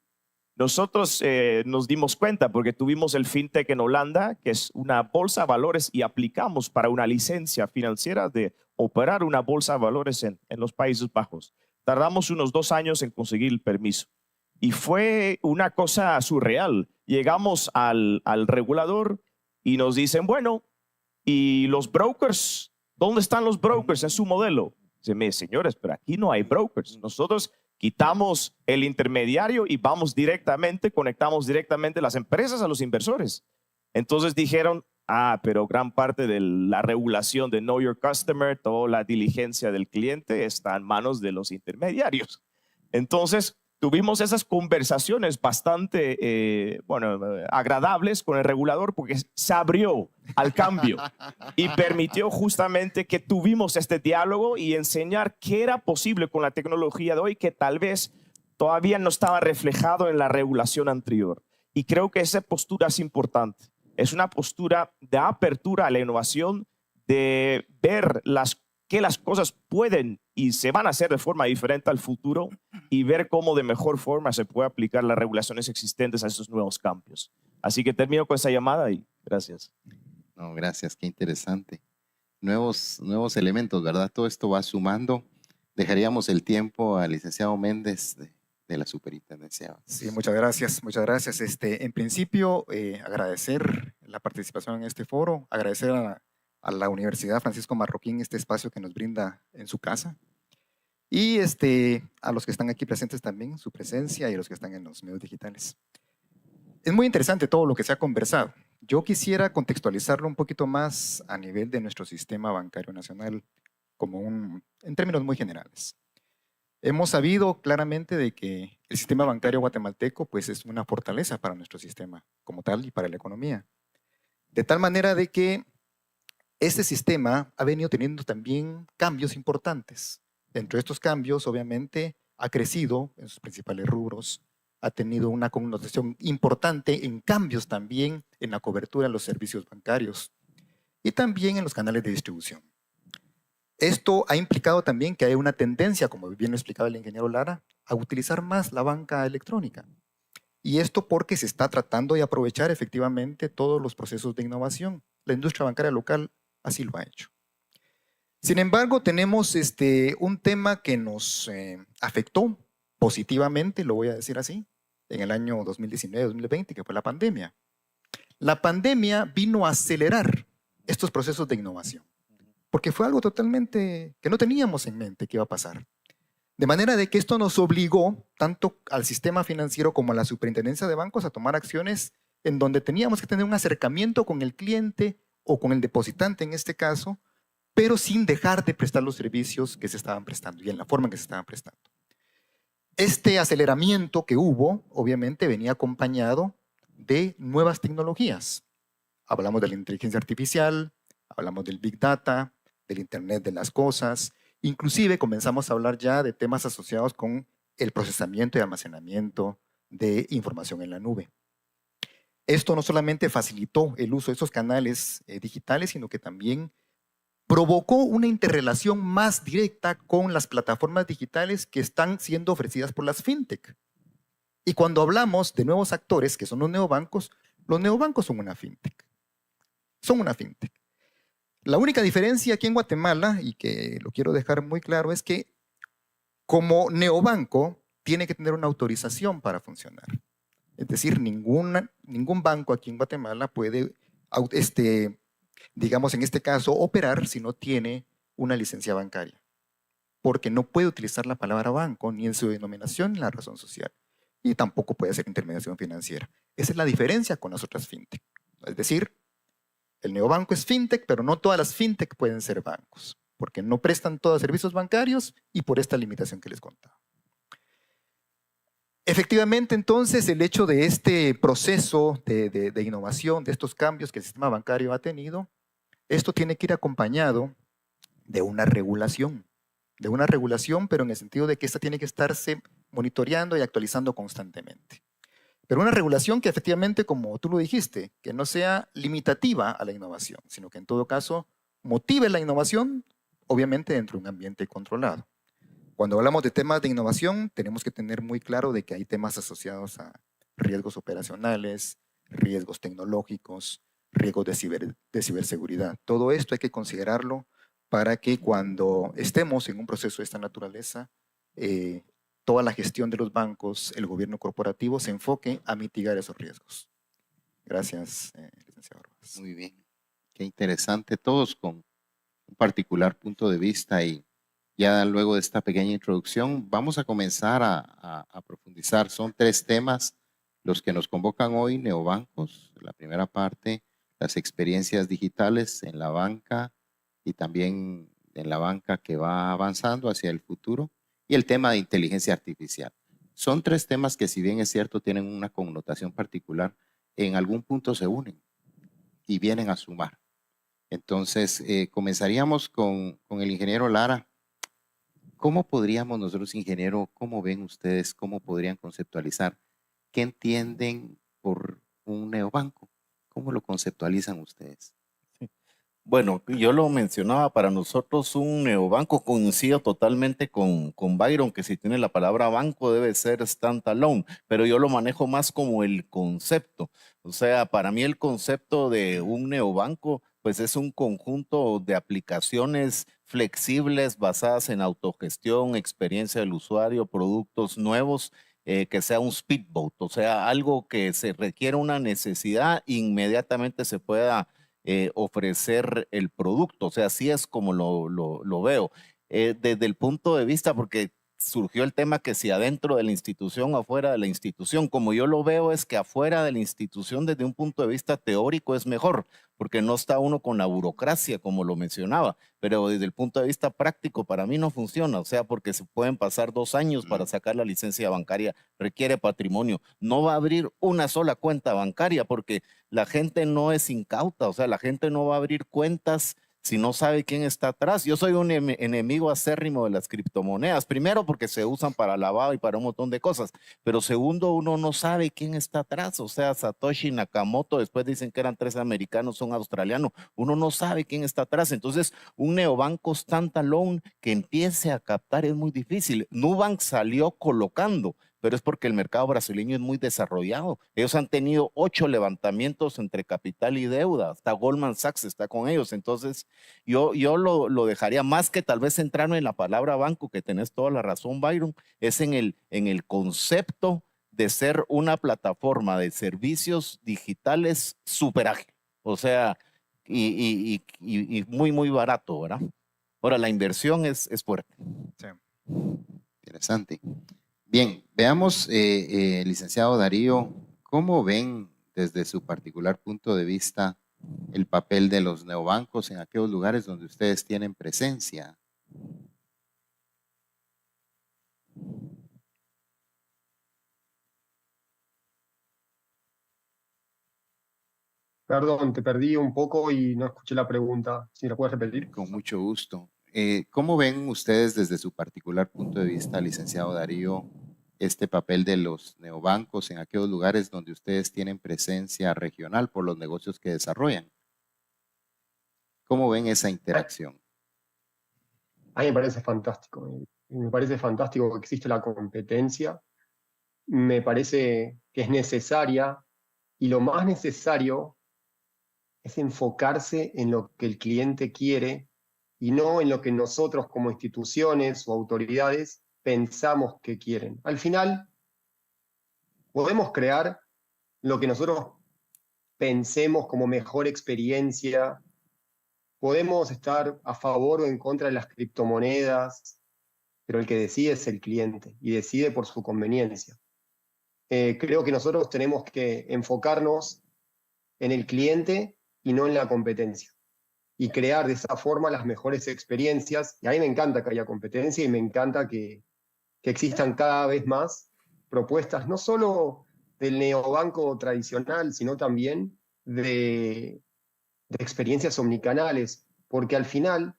Speaker 8: Nosotros nos dimos cuenta porque tuvimos el FinTech en Holanda, que es una bolsa de valores, y aplicamos para una licencia financiera de operar una bolsa de valores en los Países Bajos. Tardamos unos 2 años en conseguir el permiso. Y fue una cosa surreal. Llegamos al regulador y nos dicen, bueno, ¿y los brokers? ¿Dónde están los brokers en su modelo? Dicen, señores, pero aquí no hay brokers. Nosotros quitamos el intermediario y vamos directamente, conectamos directamente las empresas a los inversores. Entonces dijeron, pero gran parte de la regulación de Know Your Customer, toda la diligencia del cliente está en manos de los intermediarios. Entonces tuvimos esas conversaciones bastante agradables con el regulador porque se abrió al cambio y permitió justamente que tuvimos este diálogo y enseñar qué era posible con la tecnología de hoy que tal vez todavía no estaba reflejado en la regulación anterior. Y creo que esa postura es importante. Es una postura de apertura a la innovación, de ver que las cosas pueden y se van a hacer de forma diferente al futuro y ver cómo de mejor forma se puede aplicar las regulaciones existentes a esos nuevos cambios. Así que termino con esa llamada y gracias.
Speaker 5: No, gracias, qué interesante. Nuevos elementos, ¿verdad? Todo esto va sumando. Dejaríamos el tiempo al licenciado Méndez de la superintendencia.
Speaker 9: Sí, muchas gracias, muchas gracias. En principio, agradecer la participación en este foro, agradecer a la Universidad Francisco Marroquín este espacio que nos brinda en su casa y a los que están aquí presentes también, su presencia, y a los que están en los medios digitales. Es muy interesante todo lo que se ha conversado. Yo quisiera contextualizarlo un poquito más a nivel de nuestro sistema bancario nacional, en términos muy generales. Hemos sabido claramente de que el sistema bancario guatemalteco pues, es una fortaleza para nuestro sistema como tal y para la economía. De tal manera de que este sistema ha venido teniendo también cambios importantes. Dentro de estos cambios, obviamente, ha crecido en sus principales rubros, ha tenido una connotación importante en cambios también en la cobertura de los servicios bancarios y también en los canales de distribución. Esto ha implicado también que hay una tendencia, como bien lo explicaba el ingeniero Lara, a utilizar más la banca electrónica. Y esto porque se está tratando de aprovechar efectivamente todos los procesos de innovación. La industria bancaria local así lo ha hecho. Sin embargo, tenemos un tema que nos afectó positivamente, lo voy a decir así, en el año 2019-2020, que fue la pandemia. La pandemia vino a acelerar estos procesos de innovación, porque fue algo totalmente que no teníamos en mente que iba a pasar. De manera de que esto nos obligó, tanto al sistema financiero como a la superintendencia de bancos, a tomar acciones en donde teníamos que tener un acercamiento con el cliente o con el depositante en este caso, pero sin dejar de prestar los servicios que se estaban prestando y en la forma en que se estaban prestando. Este aceleramiento que hubo, obviamente, venía acompañado de nuevas tecnologías. Hablamos de la inteligencia artificial, hablamos del Big Data, del Internet de las cosas, inclusive comenzamos a hablar ya de temas asociados con el procesamiento y almacenamiento de información en la nube. Esto no solamente facilitó el uso de esos canales digitales, sino que también provocó una interrelación más directa con las plataformas digitales que están siendo ofrecidas por las fintech. Y cuando hablamos de nuevos actores, que son los neobancos son una fintech. Son una fintech. La única diferencia aquí en Guatemala, y que lo quiero dejar muy claro, es que como neobanco tiene que tener una autorización para funcionar. Es decir, ningún banco aquí en Guatemala puede, digamos en este caso, operar si no tiene una licencia bancaria, porque no puede utilizar la palabra banco ni en su denominación ni en la razón social, y tampoco puede hacer intermediación financiera. Esa es la diferencia con las otras fintech. Es decir, el neobanco es fintech, pero no todas las fintech pueden ser bancos, porque no prestan todos servicios bancarios y por esta limitación que les contaba. Efectivamente, entonces, el hecho de este proceso de innovación, de estos cambios que el sistema bancario ha tenido, esto tiene que ir acompañado de una regulación, pero en el sentido de que esta tiene que estarse monitoreando y actualizando constantemente. Pero una regulación que efectivamente, como tú lo dijiste, que no sea limitativa a la innovación, sino que en todo caso motive la innovación, obviamente dentro de un ambiente controlado. Cuando hablamos de temas de innovación, tenemos que tener muy claro de que hay temas asociados a riesgos operacionales, riesgos tecnológicos, riesgos de ciberseguridad. Todo esto hay que considerarlo para que cuando estemos en un proceso de esta naturaleza, toda la gestión de los bancos, el gobierno corporativo se enfoque a mitigar esos riesgos. Gracias, licenciado Rojas.
Speaker 5: Muy bien. Qué interesante. Todos con un particular punto de vista y ya luego de esta pequeña introducción vamos a comenzar a profundizar. Son 3 temas los que nos convocan hoy, neobancos. La primera parte, las experiencias digitales en la banca y también en la banca que va avanzando hacia el futuro. Y el tema de inteligencia artificial. Son 3 temas que, si bien es cierto, tienen una connotación particular, en algún punto se unen y vienen a sumar. Entonces, comenzaríamos con el ingeniero Lara. ¿Cómo podríamos nosotros, ingeniero, cómo ven ustedes, cómo podrían conceptualizar? ¿Qué entienden por un neobanco? ¿Cómo lo conceptualizan ustedes?
Speaker 6: Bueno, yo lo mencionaba, para nosotros un neobanco, coincido totalmente con Byron, que si tiene la palabra banco debe ser standalone, pero yo lo manejo más como el concepto. O sea, para mí el concepto de un neobanco, pues es un conjunto de aplicaciones flexibles basadas en autogestión, experiencia del usuario, productos nuevos, que sea un speedboat, o sea, algo que se requiere una necesidad, inmediatamente se pueda ofrecer el producto. O sea, así es como lo veo. Desde el punto de vista, porque surgió el tema que si adentro de la institución o afuera de la institución, como yo lo veo es que afuera de la institución desde un punto de vista teórico es mejor, porque no está uno con la burocracia como lo mencionaba, pero desde el punto de vista práctico para mí no funciona, o sea, porque se pueden pasar 2 años para sacar la licencia bancaria, requiere patrimonio, no va a abrir una sola cuenta bancaria porque la gente no es incauta, o sea, la gente no va a abrir cuentas si no sabe quién está atrás. Yo soy un enemigo acérrimo de las criptomonedas. Primero, porque se usan para lavado y para un montón de cosas. Pero segundo, uno no sabe quién está atrás. O sea, Satoshi Nakamoto, después dicen que eran 3 americanos, son australianos. Uno no sabe quién está atrás. Entonces, un neobanco standalone que empiece a captar es muy difícil. Nubank salió colocando, pero es porque el mercado brasileño es muy desarrollado. Ellos han tenido 8 levantamientos entre capital y deuda. Hasta Goldman Sachs está con ellos. Entonces, yo lo dejaría más que tal vez centrarme en la palabra banco, que tenés toda la razón, Byron, es en el concepto de ser una plataforma de servicios digitales súper ágil. O sea, y muy, muy barato, ¿verdad? Ahora, la inversión es fuerte.
Speaker 9: Sí.
Speaker 5: Interesante. Bien, veamos, licenciado Darío, ¿cómo ven desde su particular punto de vista el papel de los neobancos en aquellos lugares donde ustedes tienen presencia?
Speaker 7: Perdón, te perdí un poco y no escuché la pregunta. ¿Si la puedes repetir?
Speaker 5: Con mucho gusto. ¿Cómo ven ustedes desde su particular punto de vista, licenciado Darío, este papel de los neobancos en aquellos lugares donde ustedes tienen presencia regional por los negocios que desarrollan? ¿Cómo ven esa interacción?
Speaker 7: A mí me parece fantástico. Me parece fantástico que existe la competencia. Me parece que es necesaria y lo más necesario es enfocarse en lo que el cliente quiere y no en lo que nosotros como instituciones o autoridades pensamos que quieren. Al final, podemos crear lo que nosotros pensemos como mejor experiencia, podemos estar a favor o en contra de las criptomonedas, pero el que decide es el cliente y decide por su conveniencia. Creo que nosotros tenemos que enfocarnos en el cliente y no en la competencia y crear de esa forma las mejores experiencias. Y a mí me encanta que haya competencia y me encanta que existan cada vez más propuestas, no solo del neobanco tradicional, sino también de experiencias omnicanales, porque al final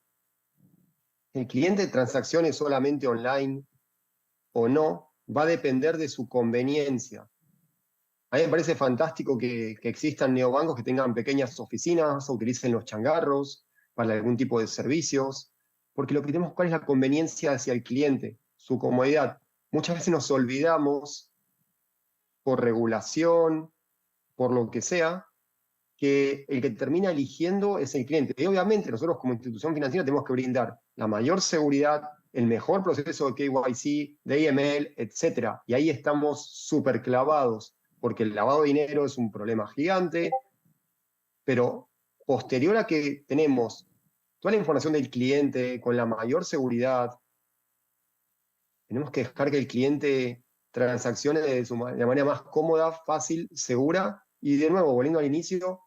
Speaker 7: el cliente de transacciones solamente online o no va a depender de su conveniencia. A mí me parece fantástico que existan neobancos que tengan pequeñas oficinas o utilicen los changarros para algún tipo de servicios, porque lo que tenemos que buscar es la conveniencia hacia el cliente, su comodidad. Muchas veces nos olvidamos, por regulación, por lo que sea, que el que termina eligiendo es el cliente. Y obviamente nosotros como institución financiera tenemos que brindar la mayor seguridad, el mejor proceso de KYC, de AML, etc. Y ahí estamos súper clavados, porque el lavado de dinero es un problema gigante, pero posterior a que tenemos toda la información del cliente con la mayor seguridad, tenemos que dejar que el cliente transaccione de manera más cómoda, fácil, segura. Y de nuevo, volviendo al inicio,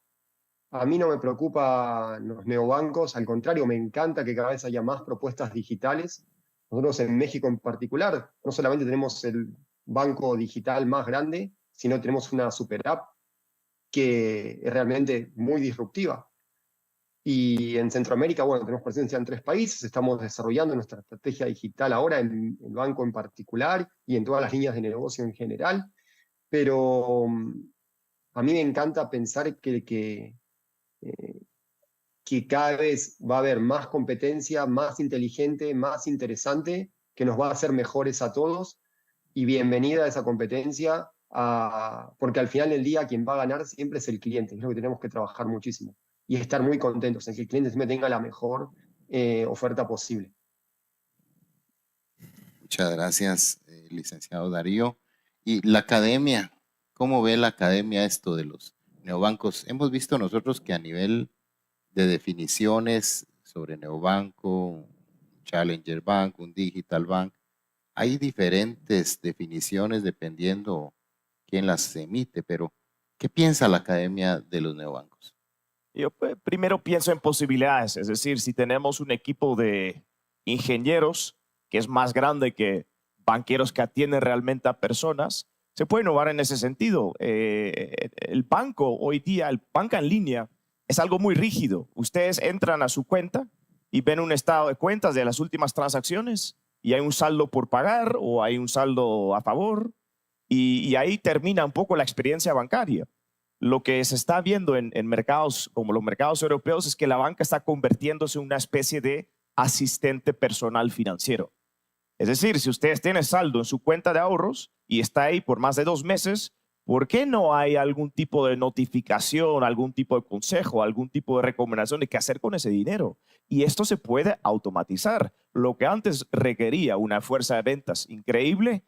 Speaker 7: a mí no me preocupan los neobancos, al contrario, me encanta que cada vez haya más propuestas digitales. Nosotros en México en particular, no solamente tenemos el banco digital más grande, sino tenemos una super app que es realmente muy disruptiva. Y en Centroamérica, bueno, tenemos presencia en 3 países, estamos desarrollando nuestra estrategia digital ahora en el banco en particular y en todas las líneas de negocio en general, pero a mí me encanta pensar que cada vez va a haber más competencia, más inteligente, más interesante, que nos va a hacer mejores a todos, y bienvenida a esa competencia, porque al final del día quien va a ganar siempre es el cliente, es lo que tenemos que trabajar muchísimo, y estar muy contentos en que el cliente siempre tenga la mejor oferta posible.
Speaker 5: Muchas gracias, licenciado Darío. Y la academia, ¿cómo ve la academia esto de los neobancos? Hemos visto nosotros que a nivel de definiciones sobre neobanco, un challenger bank, un digital bank, hay diferentes definiciones dependiendo quién las emite, pero ¿qué piensa la academia de los neobancos?
Speaker 8: Yo primero pienso en posibilidades, es decir, si tenemos un equipo de ingenieros que es más grande que banqueros que atienden realmente a personas, se puede innovar en ese sentido. El banco hoy día, el banca en línea, es algo muy rígido. Ustedes entran a su cuenta y ven un estado de cuentas de las últimas transacciones y hay un saldo por pagar o hay un saldo a favor y ahí termina un poco la experiencia bancaria. Lo que se está viendo en mercados como los mercados europeos es que la banca está convirtiéndose en una especie de asistente personal financiero. Es decir, si ustedes tienen saldo en su cuenta de ahorros y está ahí por más de 2 meses, ¿por qué no hay algún tipo de notificación, algún tipo de consejo, algún tipo de recomendación de qué hacer con ese dinero? Y esto se puede automatizar. Lo que antes requería una fuerza de ventas increíble,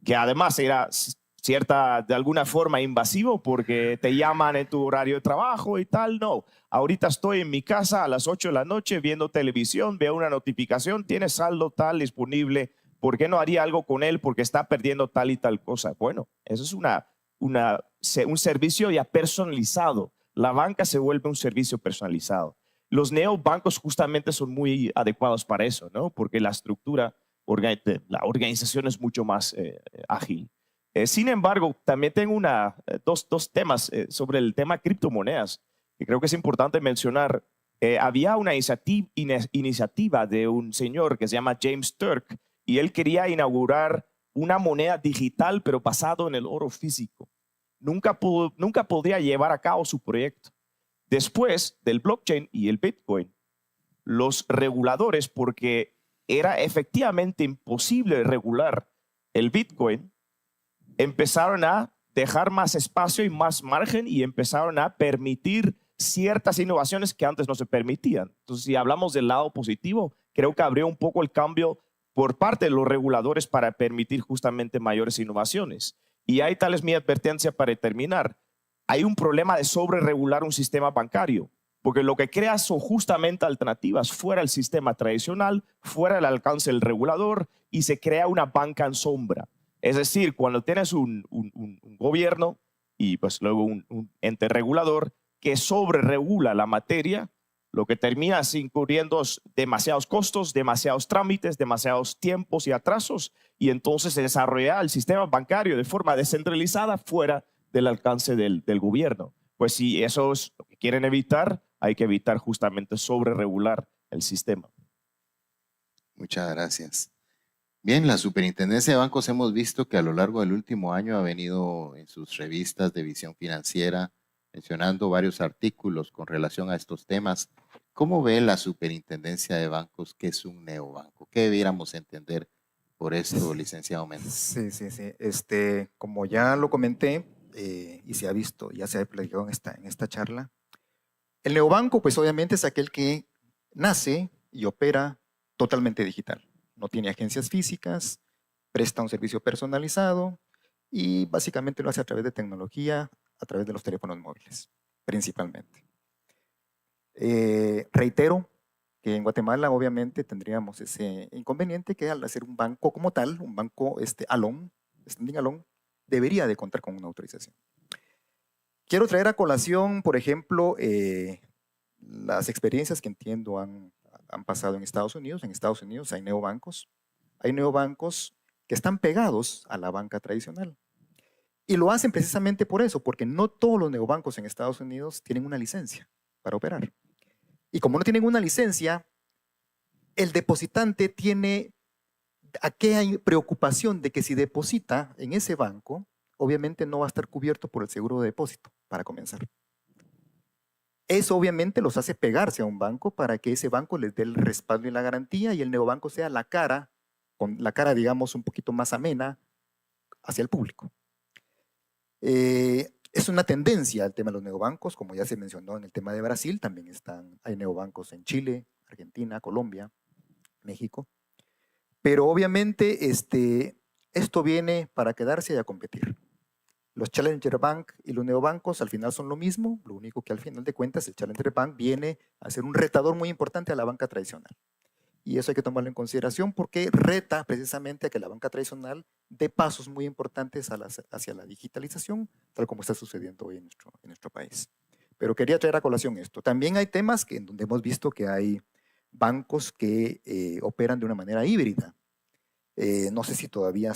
Speaker 8: que además era de alguna forma invasivo porque te llaman en tu horario de trabajo y tal, no. Ahorita estoy en mi casa a las 8 de la noche viendo televisión, veo una notificación, tiene saldo tal disponible, ¿por qué no haría algo con él porque está perdiendo tal y tal cosa? Bueno, eso es un servicio ya personalizado. La banca se vuelve un servicio personalizado. Los neobancos justamente son muy adecuados para eso, ¿no? Porque la estructura, la organización es mucho más ágil. Sin embargo, también tengo dos temas sobre el tema criptomonedas que creo que es importante mencionar. Había una iniciativa de un señor que se llama James Turk y él quería inaugurar una moneda digital pero basado en el oro físico. Nunca podría llevar a cabo su proyecto. Después del blockchain y el Bitcoin, los reguladores, porque era efectivamente imposible regular el Bitcoin, empezaron a dejar más espacio y más margen y empezaron a permitir ciertas innovaciones que antes no se permitían. Entonces, si hablamos del lado positivo, creo que abrió un poco el cambio por parte de los reguladores para permitir justamente mayores innovaciones. Y ahí tal es mi advertencia para terminar. Hay un problema de sobreregular un sistema bancario, porque lo que crea son justamente alternativas fuera del sistema tradicional, fuera del alcance del regulador, y se crea una banca en sombra. Es decir, cuando tienes un gobierno y pues luego un ente regulador que sobreregula la materia, Lo que termina es incurriendo demasiados costos, demasiados trámites, demasiados tiempos y atrasos, y entonces se desarrolla el sistema bancario de forma descentralizada fuera del alcance del gobierno. Pues si eso es lo que quieren evitar, hay que evitar justamente sobreregular el sistema.
Speaker 5: Muchas gracias. Bien, la Superintendencia de Bancos hemos visto que a lo largo del último año ha venido en sus revistas de visión financiera mencionando varios artículos con relación a estos temas. ¿Cómo ve la Superintendencia de Bancos que es un neobanco? ¿Qué debiéramos entender por esto, licenciado Méndez?
Speaker 9: Sí. Como ya lo comenté y se ha visto, ya se ha platicado en esta charla, el neobanco pues obviamente es aquel que nace y opera totalmente digital. No tiene agencias físicas, presta un servicio personalizado y básicamente lo hace a través de tecnología, a través de los teléfonos móviles, principalmente. Reitero que en Guatemala obviamente tendríamos ese inconveniente que al hacer un banco como tal, un banco standing alone, debería de contar con una autorización. Quiero traer a colación, por ejemplo, las experiencias que entiendo han pasado en Estados Unidos. En Estados Unidos hay neobancos. Hay neobancos que están pegados a la banca tradicional. Y lo hacen precisamente por eso, porque no todos los neobancos en Estados Unidos tienen una licencia para operar. Y como no tienen una licencia, el depositante tiene aquella preocupación de que si deposita en ese banco, obviamente no va a estar cubierto por el seguro de depósito, para comenzar. Eso obviamente los hace pegarse a un banco para que ese banco les dé el respaldo y la garantía y el neobanco sea la cara, con la cara, digamos, un poquito más amena hacia el público. Es una tendencia el tema de los neobancos, como ya se mencionó en el tema de Brasil, también hay neobancos en Chile, Argentina, Colombia, México. Pero obviamente esto viene para quedarse y a competir. Los Challenger Bank y los neobancos al final son lo mismo, lo único que al final de cuentas el Challenger Bank viene a ser un retador muy importante a la banca tradicional. Y eso hay que tomarlo en consideración porque reta precisamente a que la banca tradicional dé pasos muy importantes hacia la digitalización, tal como está sucediendo hoy en nuestro país. Pero quería traer a colación esto. También hay temas en donde hemos visto que hay bancos que operan de una manera híbrida. No sé si todavía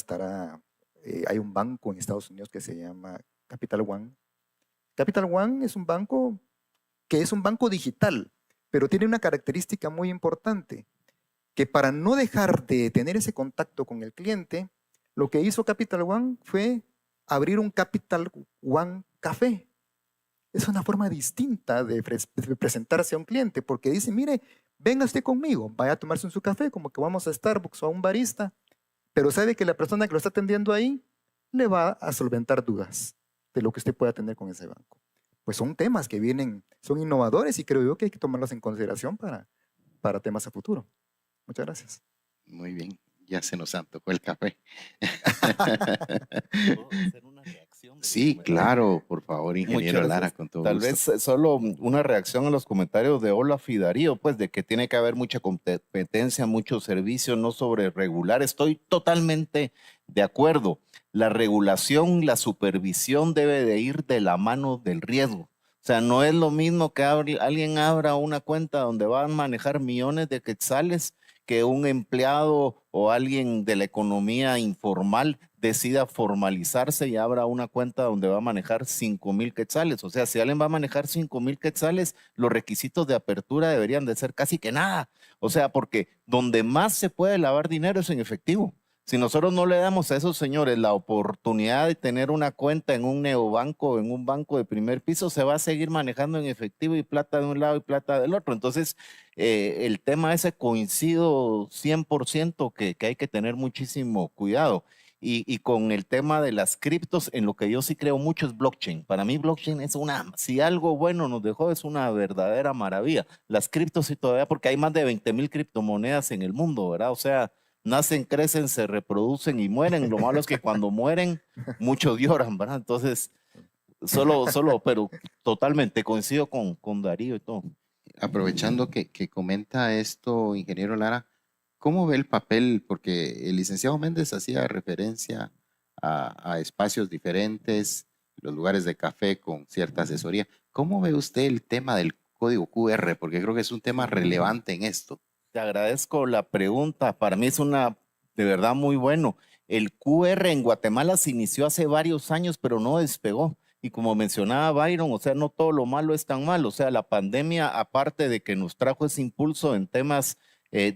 Speaker 9: hay un banco en Estados Unidos que se llama Capital One. Capital One es un banco que es un banco digital, pero tiene una característica muy importante, que para no dejar de tener ese contacto con el cliente, lo que hizo Capital One fue abrir un Capital One Café. Es una forma distinta de presentarse a un cliente, porque dice, mire, venga usted conmigo, vaya a tomarse su café, como que vamos a Starbucks o a un barista, pero sabe que la persona que lo está atendiendo ahí le va a solventar dudas de lo que usted pueda tener con ese banco. Pues son temas que son innovadores y creo yo que hay que tomarlos en consideración para temas a futuro. Muchas gracias.
Speaker 5: Muy bien, ya se nos antojó el café. Sí, claro, por favor, ingeniero Lara, con todo
Speaker 6: Tal
Speaker 5: gusto.
Speaker 6: vez solo una reacción a los comentarios de Olaf y Darío, pues de que tiene que haber mucha competencia, muchos servicios, no sobre regular. Estoy totalmente de acuerdo. La regulación, la supervisión debe de ir de la mano del riesgo. O sea, no es lo mismo que alguien abra una cuenta donde van a manejar millones de quetzales que un empleado o alguien de la economía informal decida formalizarse y abra una cuenta donde va a manejar 5,000 quetzales. O sea, si alguien va a manejar 5,000 quetzales, los requisitos de apertura deberían de ser casi que nada. O sea, porque donde más se puede lavar dinero es en efectivo. Si nosotros no le damos a esos señores la oportunidad de tener una cuenta en un neobanco, en un banco de primer piso, se va a seguir manejando en efectivo y plata de un lado y plata del otro. Entonces, el tema ese coincido 100% que hay que tener muchísimo cuidado. Y con el tema de las criptos, en lo que yo sí creo mucho es blockchain. Para mí blockchain es si algo bueno nos dejó, es una verdadera maravilla. Las criptos sí todavía, porque hay más de 20,000 criptomonedas en el mundo, ¿verdad? O sea, nacen, crecen, se reproducen y mueren. Lo malo es que cuando mueren, muchos lloran, ¿verdad? Entonces, pero totalmente coincido con Darío y todo.
Speaker 5: Aprovechando que comenta esto, ingeniero Lara, ¿cómo ve el papel? Porque el licenciado Méndez hacía referencia a espacios diferentes, los lugares de café con cierta asesoría. ¿Cómo ve usted el tema del código QR? Porque creo que es un tema relevante en esto.
Speaker 6: Te agradezco la pregunta. Para mí es de verdad muy bueno. El QR en Guatemala se inició hace varios años, pero no despegó. Y como mencionaba Byron, o sea, no todo lo malo es tan malo. O sea, la pandemia, aparte de que nos trajo ese impulso en temas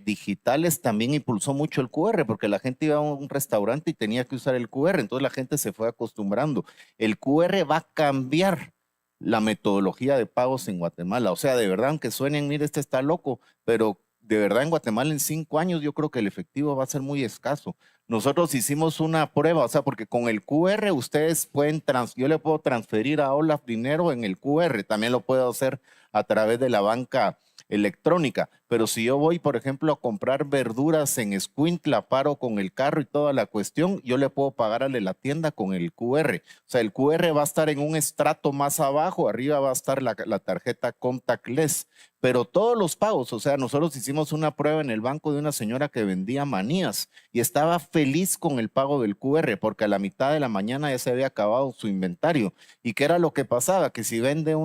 Speaker 6: digitales, también impulsó mucho el QR, porque la gente iba a un restaurante y tenía que usar el QR. Entonces la gente se fue acostumbrando. El QR va a cambiar la metodología de pagos en Guatemala. O sea, de verdad, aunque suenen, mire, este está loco, pero de verdad en Guatemala en 5 años yo creo que el efectivo va a ser muy escaso. Nosotros hicimos una prueba, o sea, porque con el QR ustedes pueden, yo le puedo transferir a Olaf dinero en el QR, también lo puedo hacer a través de la banca electrónica, pero si yo voy, por ejemplo, a comprar verduras en Escuintla, paro con el carro y toda la cuestión, yo le puedo pagarle la tienda con el QR. O sea, el QR va a estar en un estrato más abajo, arriba va a estar la tarjeta contactless, pero todos los pagos, o sea, nosotros hicimos una prueba en el banco de una señora que vendía manías y estaba feliz con el pago del QR porque a la mitad de la mañana ya se había acabado su inventario. ¿Y qué era lo que pasaba? Que si vende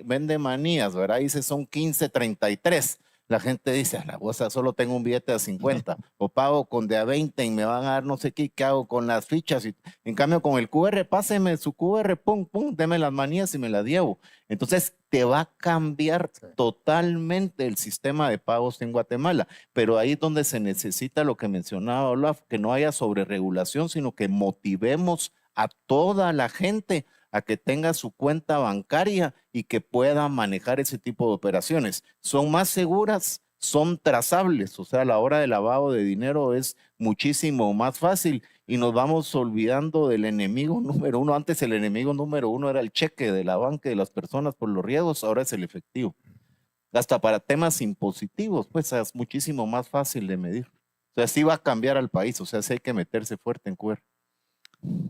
Speaker 6: vende manías, ¿verdad? Dice son 15.33. La gente dice, o sea, solo tengo un billete de 50 o pago con de a 20 y me van a dar no sé qué hago con las fichas. Y, en cambio, con el QR, páseme su QR, pum, pum, deme las manías y me las llevo. Entonces, te va a cambiar totalmente el sistema de pagos en Guatemala. Pero ahí es donde se necesita lo que mencionaba Olaf, que no haya sobreregulación, sino que motivemos a toda la gente a que tenga su cuenta bancaria y que pueda manejar ese tipo de operaciones. Son más seguras, son trazables, o sea, la hora de lavado de dinero es muchísimo más fácil y nos vamos olvidando del enemigo número uno. Antes el enemigo número uno era el cheque de la banca y de las personas por los riesgos, ahora es el efectivo. Hasta para temas impositivos, pues es muchísimo más fácil de medir. O sea, sí va a cambiar al país, o sea, sí hay que meterse fuerte en QR.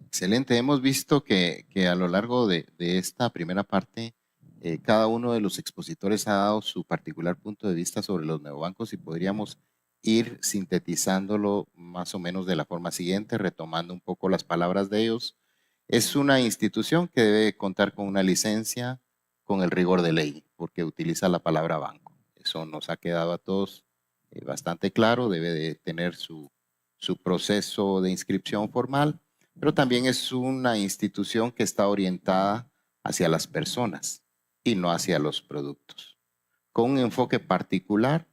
Speaker 5: Excelente. Hemos visto que a lo largo de esta primera parte, cada uno de los expositores ha dado su particular punto de vista sobre los neobancos y podríamos ir sintetizándolo más o menos de la forma siguiente, retomando un poco las palabras de ellos. Es una institución que debe contar con una licencia con el rigor de ley, porque utiliza la palabra banco. Eso nos ha quedado a todos bastante claro. Debe de tener su proceso de inscripción formal, pero también es una institución que está orientada hacia las personas y no hacia los productos. Con un enfoque particular,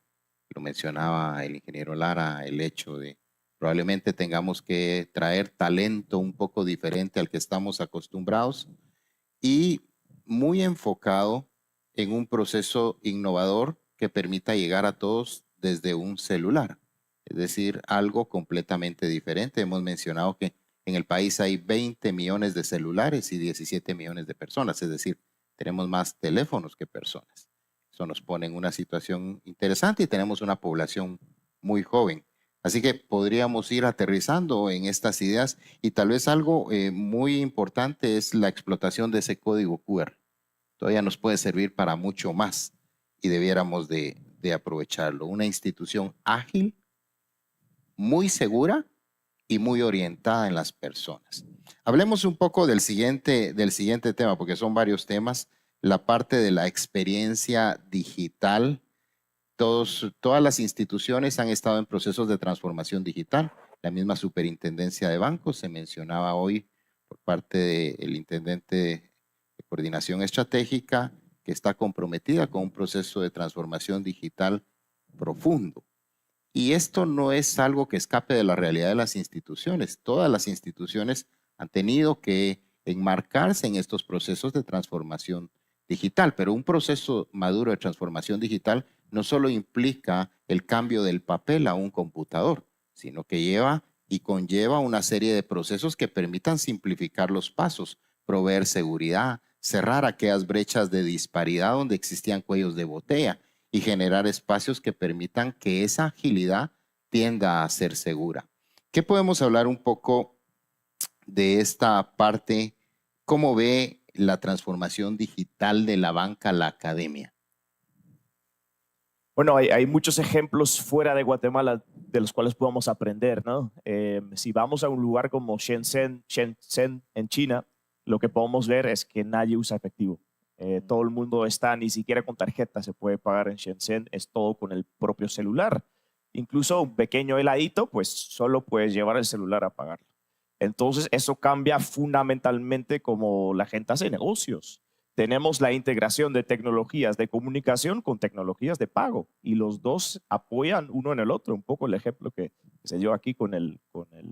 Speaker 5: lo mencionaba el ingeniero Lara, el hecho de probablemente tengamos que traer talento un poco diferente al que estamos acostumbrados y muy enfocado en un proceso innovador que permita llegar a todos desde un celular. Es decir, algo completamente diferente. Hemos mencionado que en el país hay 20 millones de celulares y 17 millones de personas, es decir, tenemos más teléfonos que personas. Eso nos pone en una situación interesante y tenemos una población muy joven. Así que podríamos ir aterrizando en estas ideas y tal vez algo muy importante es la explotación de ese código QR. Todavía nos puede servir para mucho más y debiéramos de aprovecharlo. Una institución ágil, muy segura y muy orientada en las personas. Hablemos un poco del siguiente tema, porque son varios temas. La parte de la experiencia digital. Todas las instituciones han estado en procesos de transformación digital. La misma Superintendencia de Bancos se mencionaba hoy por parte del Intendente de Coordinación Estratégica, que está comprometida con un proceso de transformación digital profundo. Y esto no es algo que escape de la realidad de las instituciones. Todas las instituciones han tenido que enmarcarse en estos procesos de transformación digital, pero un proceso maduro de transformación digital no solo implica el cambio del papel a un computador, sino que lleva y conlleva una serie de procesos que permitan simplificar los pasos, proveer seguridad, cerrar aquellas brechas de disparidad donde existían cuellos de botella, y generar espacios que permitan que esa agilidad tienda a ser segura. ¿Qué podemos hablar un poco de esta parte? ¿Cómo ve la transformación digital de la banca a la academia?
Speaker 8: Bueno, hay muchos ejemplos fuera de Guatemala de los cuales podemos aprender, ¿no? Si vamos a un lugar como Shenzhen en China, lo que podemos ver es que nadie usa efectivo. Todo el mundo está, ni siquiera con tarjeta se puede pagar en Shenzhen, es todo con el propio celular. Incluso un pequeño heladito, pues solo puedes llevar el celular a pagarlo. Entonces, eso cambia fundamentalmente cómo la gente hace negocios. Tenemos la integración de tecnologías de comunicación con tecnologías de pago y los dos apoyan uno en el otro. Un poco el ejemplo que se dio aquí con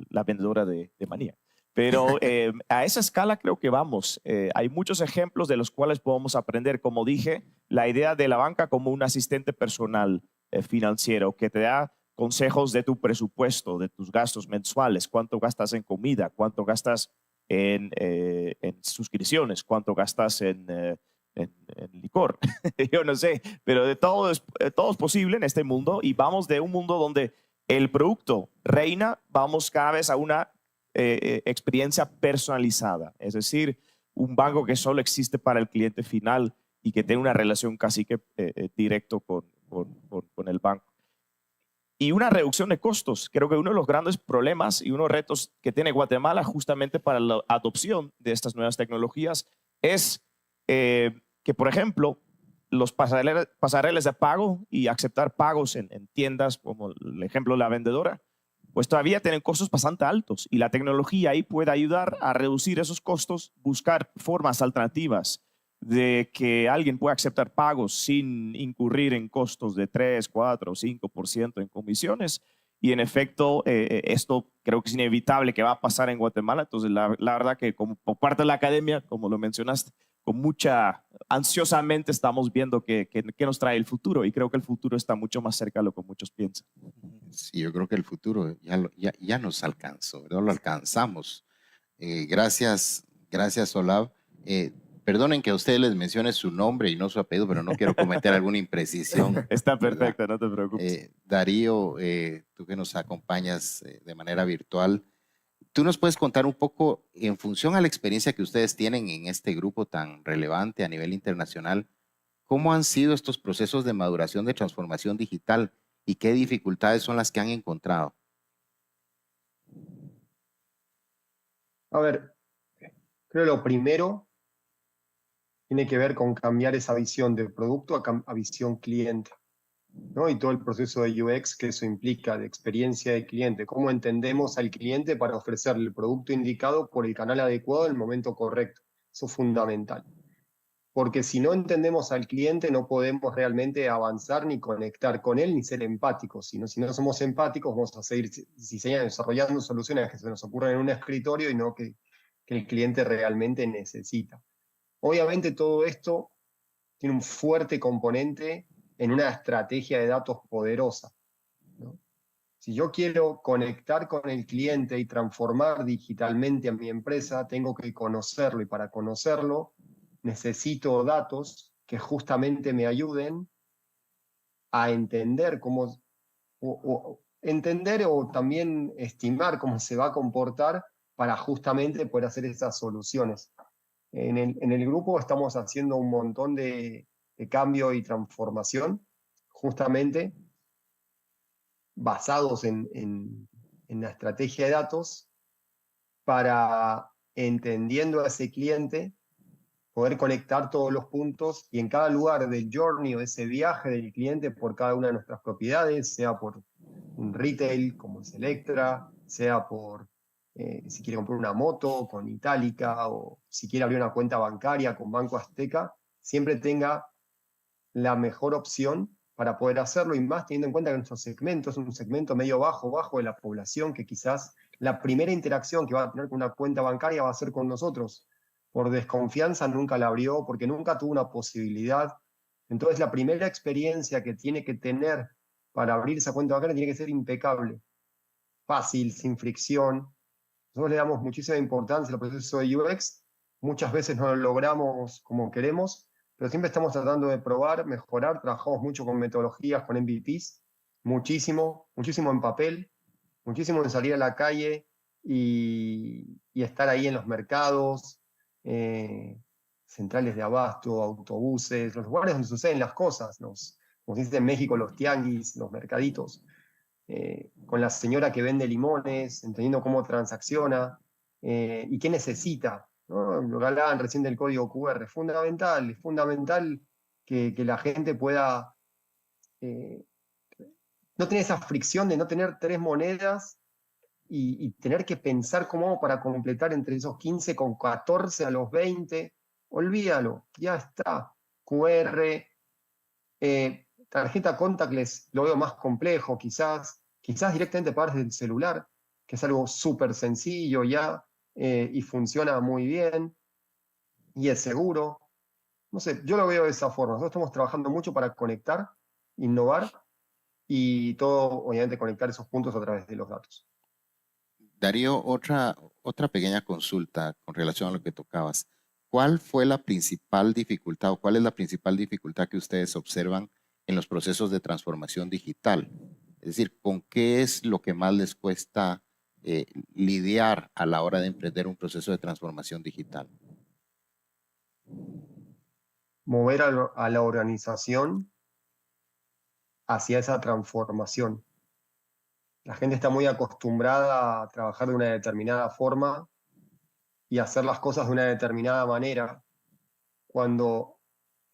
Speaker 8: la vendedora de manía. Pero a esa escala creo que vamos. Hay muchos ejemplos de los cuales podemos aprender. Como dije, la idea de la banca como un asistente personal financiero que te da consejos de tu presupuesto, de tus gastos mensuales, cuánto gastas en comida, cuánto gastas en suscripciones, cuánto gastas en licor. Yo no sé, pero de todo es posible en este mundo y vamos de un mundo donde el producto reina, vamos cada vez a una experiencia personalizada, es decir, un banco que solo existe para el cliente final y que tiene una relación casi que directo con el banco. Y una reducción de costos. Creo que uno de los grandes problemas y uno de los retos que tiene Guatemala justamente para la adopción de estas nuevas tecnologías es que, por ejemplo, los pasarelas de pago y aceptar pagos en tiendas, como el ejemplo de la vendedora, pues todavía tienen costos bastante altos y la tecnología ahí puede ayudar a reducir esos costos, buscar formas alternativas de que alguien pueda aceptar pagos sin incurrir en costos de 3, 4 o 5% en comisiones. Y en efecto, esto creo que es inevitable que va a pasar en Guatemala. Entonces, la verdad que como por parte de la academia, como lo mencionaste, con ansiosamente estamos viendo qué nos trae el futuro. Y creo que el futuro está mucho más cerca de lo que muchos piensan.
Speaker 5: Sí, yo creo que el futuro ya nos alcanzó, ¿verdad? Lo alcanzamos. Gracias, Olav. Perdonen que a ustedes les mencione su nombre y no su apellido, pero no quiero cometer alguna imprecisión.
Speaker 8: Está perfecto, no te preocupes.
Speaker 5: Darío, tú que nos acompañas de manera virtual, ¿tú nos puedes contar un poco, en función a la experiencia que ustedes tienen en este grupo tan relevante a nivel internacional, cómo han sido estos procesos de maduración de transformación digital y qué dificultades son las que han encontrado?
Speaker 7: A ver, creo que lo primero tiene que ver con cambiar esa visión de producto a visión cliente, ¿no? Y todo el proceso de UX que eso implica, de experiencia de cliente, cómo entendemos al cliente para ofrecerle el producto indicado por el canal adecuado en el momento correcto. Eso es fundamental. Porque si no entendemos al cliente no podemos realmente avanzar ni conectar con él ni ser empáticos. Si no somos empáticos vamos a seguir desarrollando soluciones que se nos ocurren en un escritorio y no que el cliente realmente necesita. Obviamente todo esto tiene un fuerte componente en una estrategia de datos poderosa, ¿no? Si yo quiero conectar con el cliente y transformar digitalmente a mi empresa, tengo que conocerlo y para conocerlo necesito datos que justamente me ayuden a entender cómo, entender o también estimar cómo se va a comportar para justamente poder hacer esas soluciones. En el grupo estamos haciendo un montón de cambio y transformación, justamente basados en la estrategia de datos, para, entendiendo a ese cliente, poder conectar todos los puntos y en cada lugar del journey o ese viaje del cliente por cada una de nuestras propiedades, sea por un retail como es Electra, sea por si quiere comprar una moto con Itálica o si quiere abrir una cuenta bancaria con Banco Azteca, siempre tenga la mejor opción para poder hacerlo y más teniendo en cuenta que nuestro segmento es un segmento medio bajo de la población que quizás la primera interacción que va a tener con una cuenta bancaria va a ser con nosotros. Por desconfianza nunca la abrió, porque nunca tuvo una posibilidad. Entonces la primera experiencia que tiene que tener para abrir esa cuenta bancaria tiene que ser impecable, fácil, sin fricción. Nosotros le damos muchísima importancia al proceso de UX, muchas veces no lo logramos como queremos, pero siempre estamos tratando de probar, mejorar, trabajamos mucho con metodologías, con MVPs, muchísimo en papel, muchísimo en salir a la calle y estar ahí en los mercados, centrales de abasto, autobuses, los lugares donde suceden las cosas, como se dice en México, los tianguis, los mercaditos, con la señora que vende limones, entendiendo cómo transacciona y qué necesita. ¿no? Lo que hablaban recién del código QR, es fundamental que la gente pueda no tener esa fricción de no tener 3 monedas y tener que pensar cómo hago para completar entre esos 15 con 14 a los 20. Olvídalo, ya está. QR, tarjeta contactless, lo veo más complejo, quizás directamente pagar desde el celular, que es algo súper sencillo ya y funciona muy bien y es seguro. No sé, yo lo veo de esa forma. Nosotros estamos trabajando mucho para conectar, innovar y todo, obviamente, conectar esos puntos a través de los datos.
Speaker 5: Darío, otra pequeña consulta con relación a lo que tocabas. ¿Cuál fue la principal dificultad o cuál es la principal dificultad que ustedes observan en los procesos de transformación digital? Es decir, ¿con qué es lo que más les cuesta lidiar a la hora de emprender un proceso de transformación digital?
Speaker 7: Mover a la organización hacia esa transformación. La gente está muy acostumbrada a trabajar de una determinada forma y hacer las cosas de una determinada manera. Cuando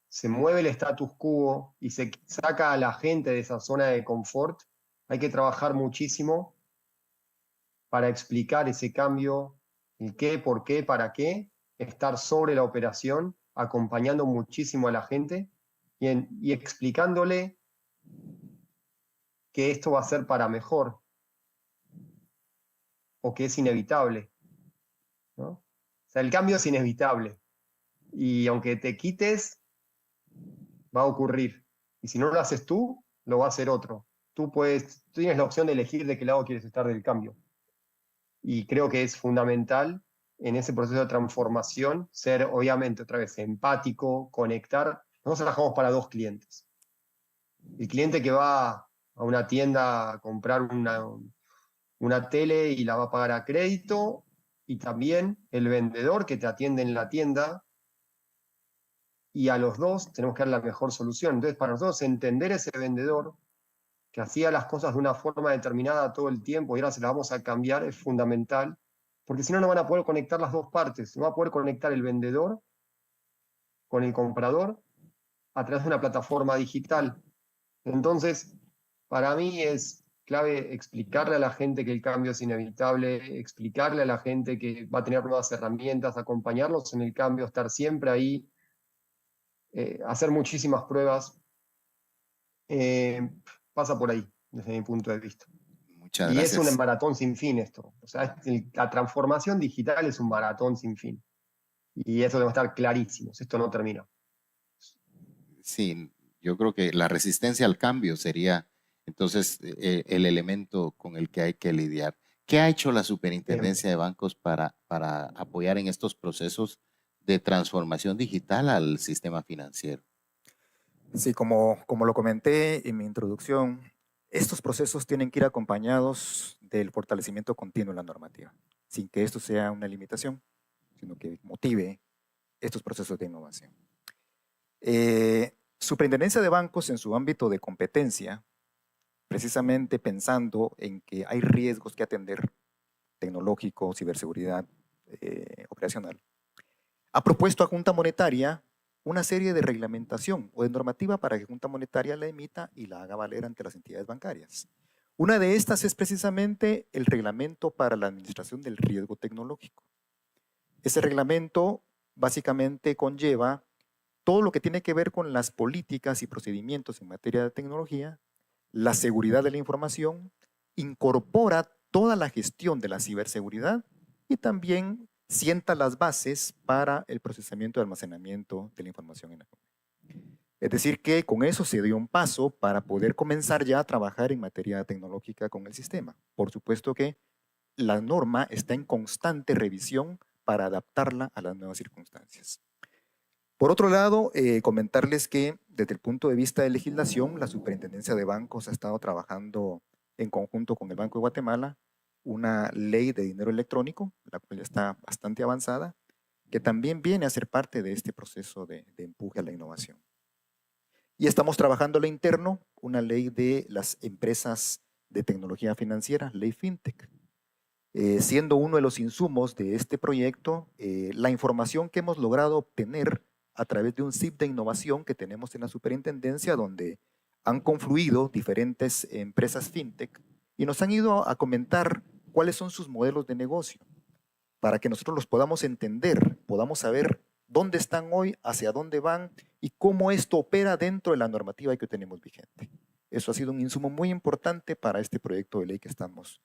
Speaker 7: se mueve el status quo y se saca a la gente de esa zona de confort, hay que trabajar muchísimo para explicar ese cambio, el qué, por qué, para qué, estar sobre la operación, acompañando muchísimo a la gente y explicándole que esto va a ser para mejor o que es inevitable, ¿no? O sea, el cambio es inevitable y aunque te quites, va a ocurrir. Y si no lo haces tú, lo va a hacer otro. Tú tienes la opción de elegir de qué lado quieres estar del cambio. Y creo que es fundamental en ese proceso de transformación ser, obviamente, otra vez, empático, conectar. Nosotros trabajamos para 2 clientes. El cliente que va a una tienda a comprar una tele y la va a pagar a crédito, y también el vendedor que te atiende en la tienda, y a los dos tenemos que dar la mejor solución. Entonces, para nosotros entender ese vendedor que hacía las cosas de una forma determinada todo el tiempo y ahora se las vamos a cambiar es fundamental, porque si no, no van a poder conectar las dos partes. No va a poder conectar el vendedor con el comprador a través de una plataforma digital. Entonces, para mí es clave explicarle a la gente que el cambio es inevitable, explicarle a la gente que va a tener nuevas herramientas, acompañarlos en el cambio, estar siempre ahí, hacer muchísimas pruebas. Pasa por ahí, desde mi punto de vista.
Speaker 5: Muchas
Speaker 7: Y
Speaker 5: gracias.
Speaker 7: es un maratón sin fin esto. O sea, la transformación digital es un maratón sin fin. Y eso debe estar clarísimo. Esto no termina.
Speaker 5: Sí, yo creo que la resistencia al cambio sería entonces el elemento con el que hay que lidiar. ¿Qué ha hecho la Superintendencia de Bancos para apoyar en estos procesos de transformación digital al sistema financiero?
Speaker 9: Sí, como lo comenté en mi introducción, estos procesos tienen que ir acompañados del fortalecimiento continuo de la normativa, sin que esto sea una limitación, sino que motive estos procesos de innovación. Superintendencia de Bancos en su ámbito de competencia, precisamente pensando en que hay riesgos que atender, tecnológico, ciberseguridad, operacional, ha propuesto a Junta Monetaria una serie de reglamentación o de normativa para que Junta Monetaria la emita y la haga valer ante las entidades bancarias. Una de estas es precisamente el reglamento para la administración del riesgo tecnológico. Ese reglamento básicamente conlleva todo lo que tiene que ver con las políticas y procedimientos en materia de tecnología, la seguridad de la información, incorpora toda la gestión de la ciberseguridad y también sienta las bases para el procesamiento y almacenamiento de la información en la nube. Es decir, que con eso se dio un paso para poder comenzar ya a trabajar en materia tecnológica con el sistema. Por supuesto que la norma está en constante revisión para adaptarla a las nuevas circunstancias. Por otro lado, comentarles que desde el punto de vista de legislación, la Superintendencia de Bancos ha estado trabajando en conjunto con el Banco de Guatemala una ley de dinero electrónico, la cual ya está bastante avanzada, que también viene a ser parte de este proceso de empuje a la innovación. Y estamos trabajando a lo interno una ley de las empresas de tecnología financiera, ley FinTech. siendo uno de los insumos de este proyecto la información que hemos logrado obtener a través de un SIP de innovación que tenemos en la superintendencia, donde han confluido diferentes empresas fintech y nos han ido a comentar cuáles son sus modelos de negocio, para que nosotros los podamos entender, podamos saber dónde están hoy, hacia dónde van y cómo esto opera dentro de la normativa que tenemos vigente. Eso ha sido un insumo muy importante para este proyecto de ley que estamos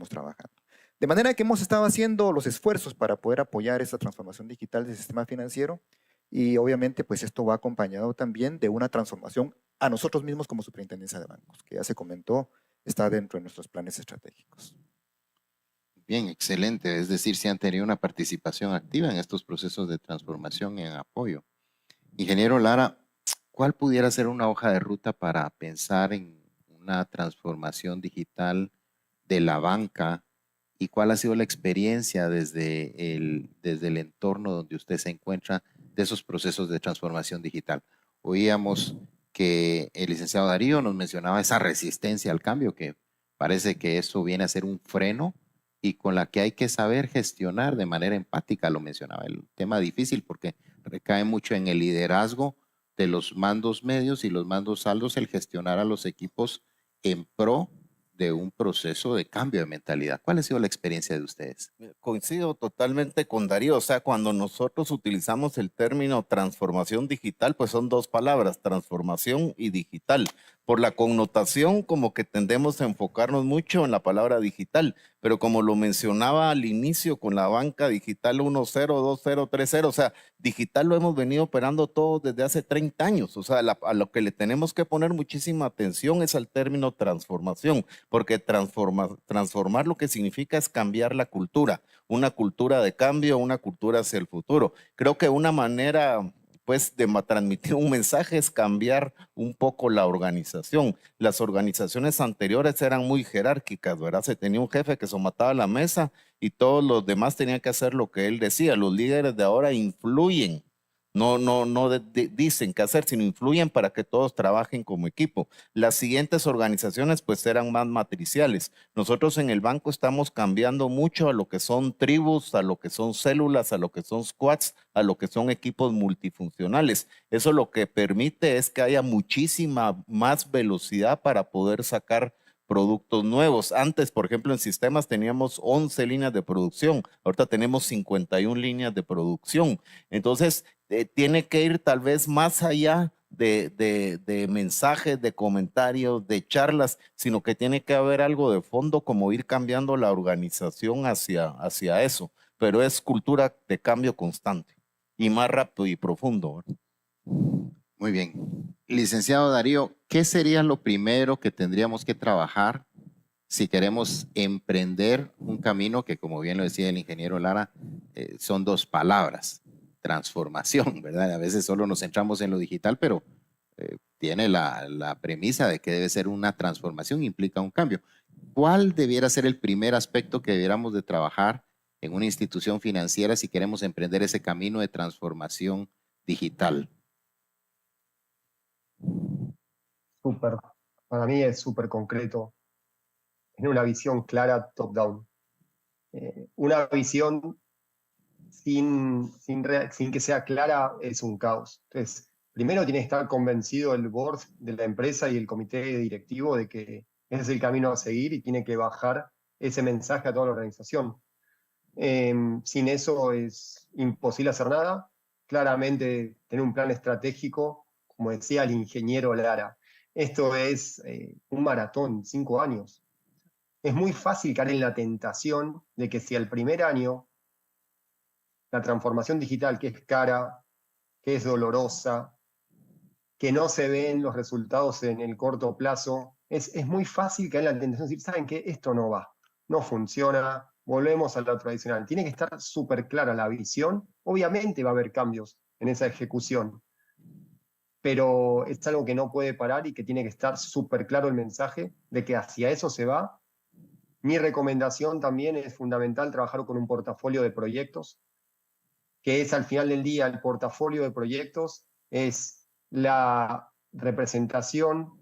Speaker 9: trabajando. De manera que hemos estado haciendo los esfuerzos para poder apoyar esta transformación digital del sistema financiero y obviamente pues esto va acompañado también de una transformación a nosotros mismos como Superintendencia de Bancos, que ya se comentó, está dentro de nuestros planes estratégicos.
Speaker 5: Bien, excelente. Es decir, si han tenido una participación activa en estos procesos de transformación y en apoyo. Ingeniero Lara, ¿cuál pudiera ser una hoja de ruta para pensar en una transformación digital de la banca y cuál ha sido la experiencia desde el entorno donde usted se encuentra de esos procesos de transformación digital? Oíamos que el licenciado Darío nos mencionaba esa resistencia al cambio, que parece que eso viene a ser un freno y con la que hay que saber gestionar de manera empática, lo mencionaba, el tema difícil porque recae mucho en el liderazgo de los mandos medios y los mandos altos, el gestionar a los equipos en pro de un proceso de cambio de mentalidad. ¿Cuál ha sido la experiencia de ustedes?
Speaker 6: Coincido totalmente con Darío. O sea, cuando nosotros utilizamos el término transformación digital, pues son dos palabras, transformación y digital. Por la connotación, como que tendemos a enfocarnos mucho en la palabra digital, pero como lo mencionaba al inicio con la banca digital 1.0, 2.0, 3.0, o sea, digital lo hemos venido operando todos desde hace 30 años. O sea, a lo que le tenemos que poner muchísima atención es al término transformación, porque transformar lo que significa es cambiar la cultura, una cultura de cambio, una cultura hacia el futuro. Creo que una manera pues de transmitir un mensaje es cambiar un poco la organización. Las organizaciones anteriores eran muy jerárquicas, ¿verdad? Se tenía un jefe que somataba la mesa y todos los demás tenían que hacer lo que él decía. Los líderes de ahora influyen. No dicen qué hacer, sino influyen para que todos trabajen como equipo. Las siguientes organizaciones pues eran más matriciales. Nosotros en el banco estamos cambiando mucho a lo que son tribus, a lo que son células, a lo que son squads, a lo que son equipos multifuncionales. Eso lo que permite es que haya muchísima más velocidad para poder sacar productos nuevos. Antes, por ejemplo, en sistemas teníamos 11 líneas de producción, ahorita tenemos 51 líneas de producción. Entonces, tiene que ir tal vez más allá de mensajes, de comentarios, de charlas, sino que tiene que haber algo de fondo, como ir cambiando la organización hacia eso. Pero es cultura de cambio constante y más rápido y profundo, ¿verdad?
Speaker 5: Muy bien. Licenciado Darío, ¿qué sería lo primero que tendríamos que trabajar si queremos emprender un camino que, como bien lo decía el ingeniero Lara, son dos palabras? Transformación, ¿verdad? A veces solo nos centramos en lo digital, pero tiene la premisa de que debe ser una transformación, implica un cambio. ¿Cuál debiera ser el primer aspecto que debiéramos de trabajar en una institución financiera si queremos emprender ese camino de transformación digital?
Speaker 7: Súper. Para mí es súper concreto. Tener una visión clara top-down. Una visión sin que sea clara es un caos. Entonces, primero tiene que estar convencido el board de la empresa y el comité directivo de que ese es el camino a seguir y tiene que bajar ese mensaje a toda la organización. Sin eso es imposible hacer nada. Claramente tener un plan estratégico, como decía el ingeniero Lara, esto es un maratón, 5 años. Es muy fácil caer en la tentación de que si el primer año la transformación digital, que es cara, que es dolorosa, que no se ven los resultados en el corto plazo, es muy fácil caer en la tentación de decir, ¿saben qué? Esto no va, no funciona, volvemos a lo tradicional. Tiene que estar súper clara la visión. Obviamente va a haber cambios en esa ejecución, pero es algo que no puede parar y que tiene que estar súper claro el mensaje de que hacia eso se va. Mi recomendación también es fundamental trabajar con un portafolio de proyectos, que es al final del día el portafolio de proyectos, es la representación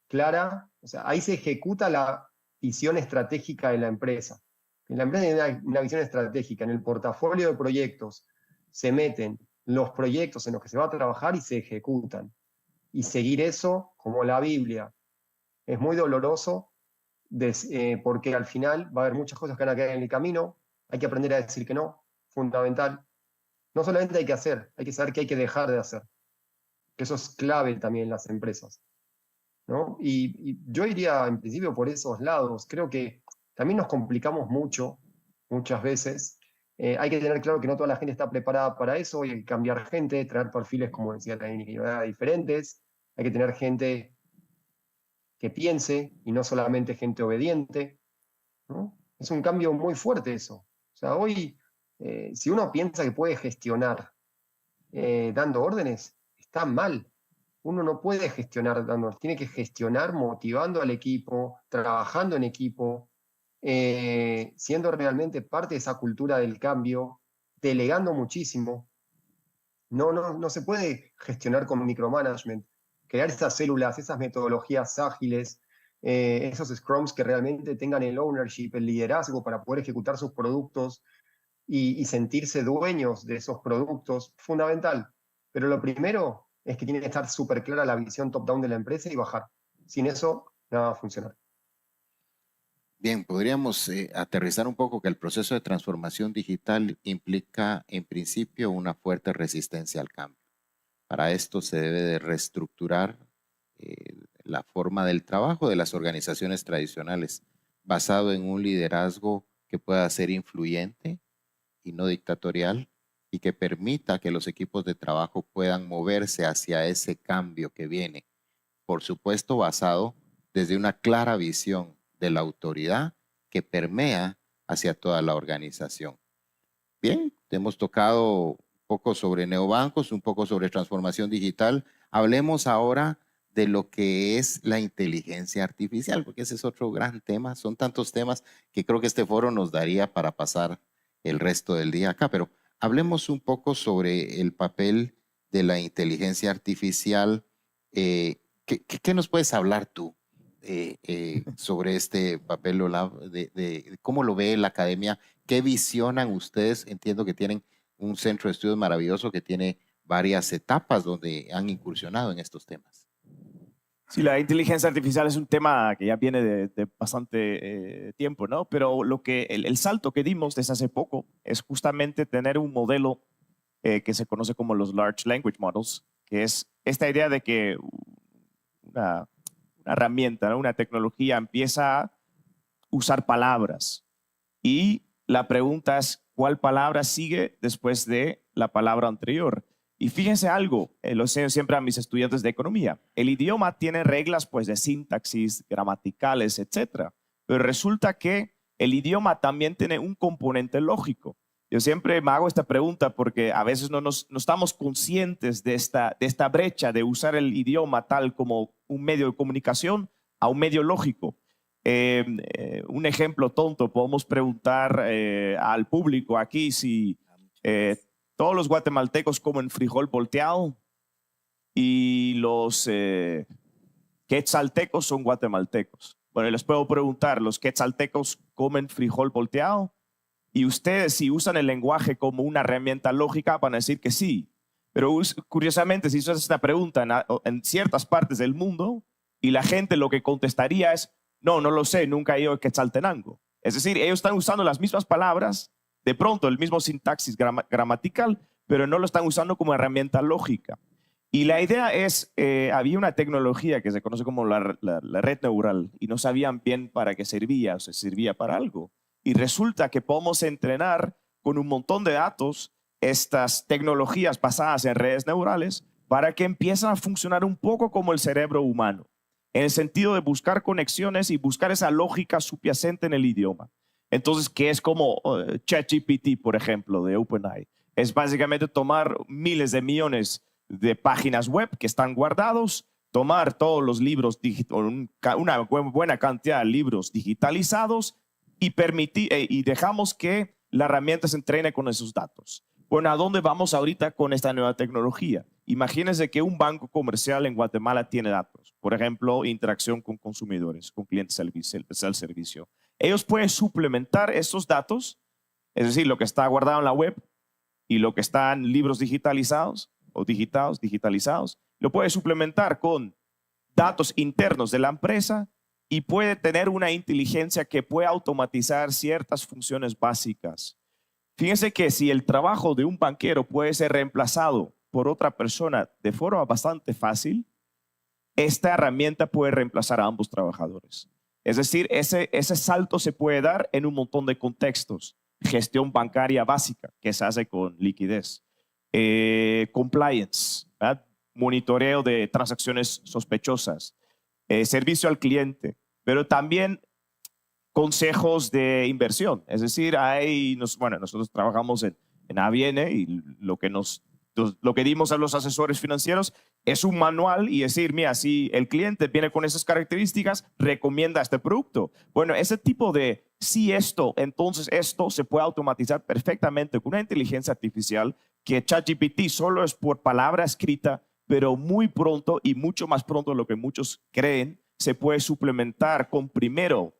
Speaker 7: clara, o sea, ahí se ejecuta la visión estratégica de la empresa. La empresa tiene una visión estratégica. En el portafolio de proyectos se meten los proyectos en los que se va a trabajar y se ejecutan. Y seguir eso como la Biblia es muy doloroso porque al final va a haber muchas cosas que van a quedar en el camino. Hay que aprender a decir que no, fundamental. No solamente hay que hacer, hay que saber qué hay que dejar de hacer. Que eso es clave también en las empresas, ¿no? Y yo iría en principio por esos lados. Creo que también nos complicamos mucho, muchas veces. Hay que tener claro que no toda la gente está preparada para eso, y hay que cambiar gente, traer perfiles, como decía la ingeniería, diferentes. Hay que tener gente que piense y no solamente gente obediente, ¿no? Es un cambio muy fuerte eso. O sea, hoy, si uno piensa que puede gestionar dando órdenes, está mal. Uno no puede gestionar dando, tiene que gestionar motivando al equipo, trabajando en equipo, siendo realmente parte de esa cultura del cambio, delegando muchísimo. No se puede gestionar con micromanagement. Crear esas células, esas metodologías ágiles, esos scrums que realmente tengan el ownership, el liderazgo para poder ejecutar sus productos y sentirse dueños de esos productos, fundamental. Pero lo primero es que tiene que estar súper clara la visión top-down de la empresa y bajar. Sin eso, nada va a funcionar.
Speaker 5: Bien, podríamos aterrizar un poco que el proceso de transformación digital implica en principio una fuerte resistencia al cambio. Para esto se debe de reestructurar la forma del trabajo de las organizaciones tradicionales, basado en un liderazgo que pueda ser influyente y no dictatorial, y que permita que los equipos de trabajo puedan moverse hacia ese cambio que viene. Por supuesto, basado desde una clara visión de la autoridad que permea hacia toda la organización. Bien, hemos tocado un poco sobre neobancos, un poco sobre transformación digital. Hablemos ahora de lo que es la inteligencia artificial, porque ese es otro gran tema. Son tantos temas que creo que este foro nos daría para pasar el resto del día acá, pero hablemos un poco sobre el papel de la inteligencia artificial. ¿Qué nos puedes hablar tú sobre este papel, Olaf, de cómo lo ve la academia? ¿Qué visionan ustedes? Entiendo que tienen un centro de estudios maravilloso que tiene varias etapas donde han incursionado en estos temas.
Speaker 8: Sí, la inteligencia artificial es un tema que ya viene de bastante tiempo, ¿no? Pero el salto que dimos desde hace poco es justamente tener un modelo que se conoce como los Large Language Models, que es esta idea de que una herramienta, ¿no? Una tecnología empieza a usar palabras y la pregunta es ¿cuál palabra sigue después de la palabra anterior? Y fíjense algo, lo enseño siempre a mis estudiantes de economía. El idioma tiene reglas pues, de sintaxis, gramaticales, etc. Pero resulta que el idioma también tiene un componente lógico. Yo siempre me hago esta pregunta porque a veces no estamos conscientes de esta brecha de usar el idioma tal como un medio de comunicación a un medio lógico. Un ejemplo tonto, podemos preguntar al público aquí si todos los guatemaltecos comen frijol volteado y los quetzaltecos son guatemaltecos. Bueno, les puedo preguntar, ¿los quetzaltecos comen frijol volteado? Y ustedes, si usan el lenguaje como una herramienta lógica, van a decir que sí. Pero curiosamente, si haces esta pregunta en ciertas partes del mundo y la gente lo que contestaría es, no lo sé, nunca he ido a Quetzaltenango. Es decir, ellos están usando las mismas palabras, de pronto el mismo sintaxis gramatical, pero no lo están usando como herramienta lógica. Y la idea es, había una tecnología que se conoce como la red neural y no sabían bien para qué servía, o sea, servía para algo. Y resulta que podemos entrenar con un montón de datos estas tecnologías basadas en redes neurales para que empiecen a funcionar un poco como el cerebro humano, en el sentido de buscar conexiones y buscar esa lógica subyacente en el idioma. Entonces, ¿qué es como ChatGPT, por ejemplo, de OpenAI? Es básicamente tomar miles de millones de páginas web que están guardados, tomar todos los libros, una buena cantidad de libros digitalizados y dejamos que la herramienta se entrene con esos datos. Bueno, ¿a dónde vamos ahorita con esta nueva tecnología? Imagínense que un banco comercial en Guatemala tiene datos. Por ejemplo, interacción con consumidores, con clientes al servicio. Ellos pueden suplementar estos datos, es decir, lo que está guardado en la web y lo que está en libros digitalizados o digitalizados, lo puede suplementar con datos internos de la empresa y puede tener una inteligencia que puede automatizar ciertas funciones básicas. Fíjense que si el trabajo de un banquero puede ser reemplazado por otra persona de forma bastante fácil, esta herramienta puede reemplazar a ambos trabajadores. Es decir, ese salto se puede dar en un montón de contextos. Gestión bancaria básica, que se hace con liquidez. Compliance, ¿verdad? Monitoreo de transacciones sospechosas. Servicio al cliente, pero también consejos de inversión. Es decir, nosotros trabajamos en ABN y lo que dimos a los asesores financieros es un manual y decir, mira, si el cliente viene con esas características, recomienda este producto. Bueno, ese tipo de entonces esto se puede automatizar perfectamente con una inteligencia artificial que ChatGPT solo es por palabra escrita, pero muy pronto y mucho más pronto de lo que muchos creen, se puede suplementar con primero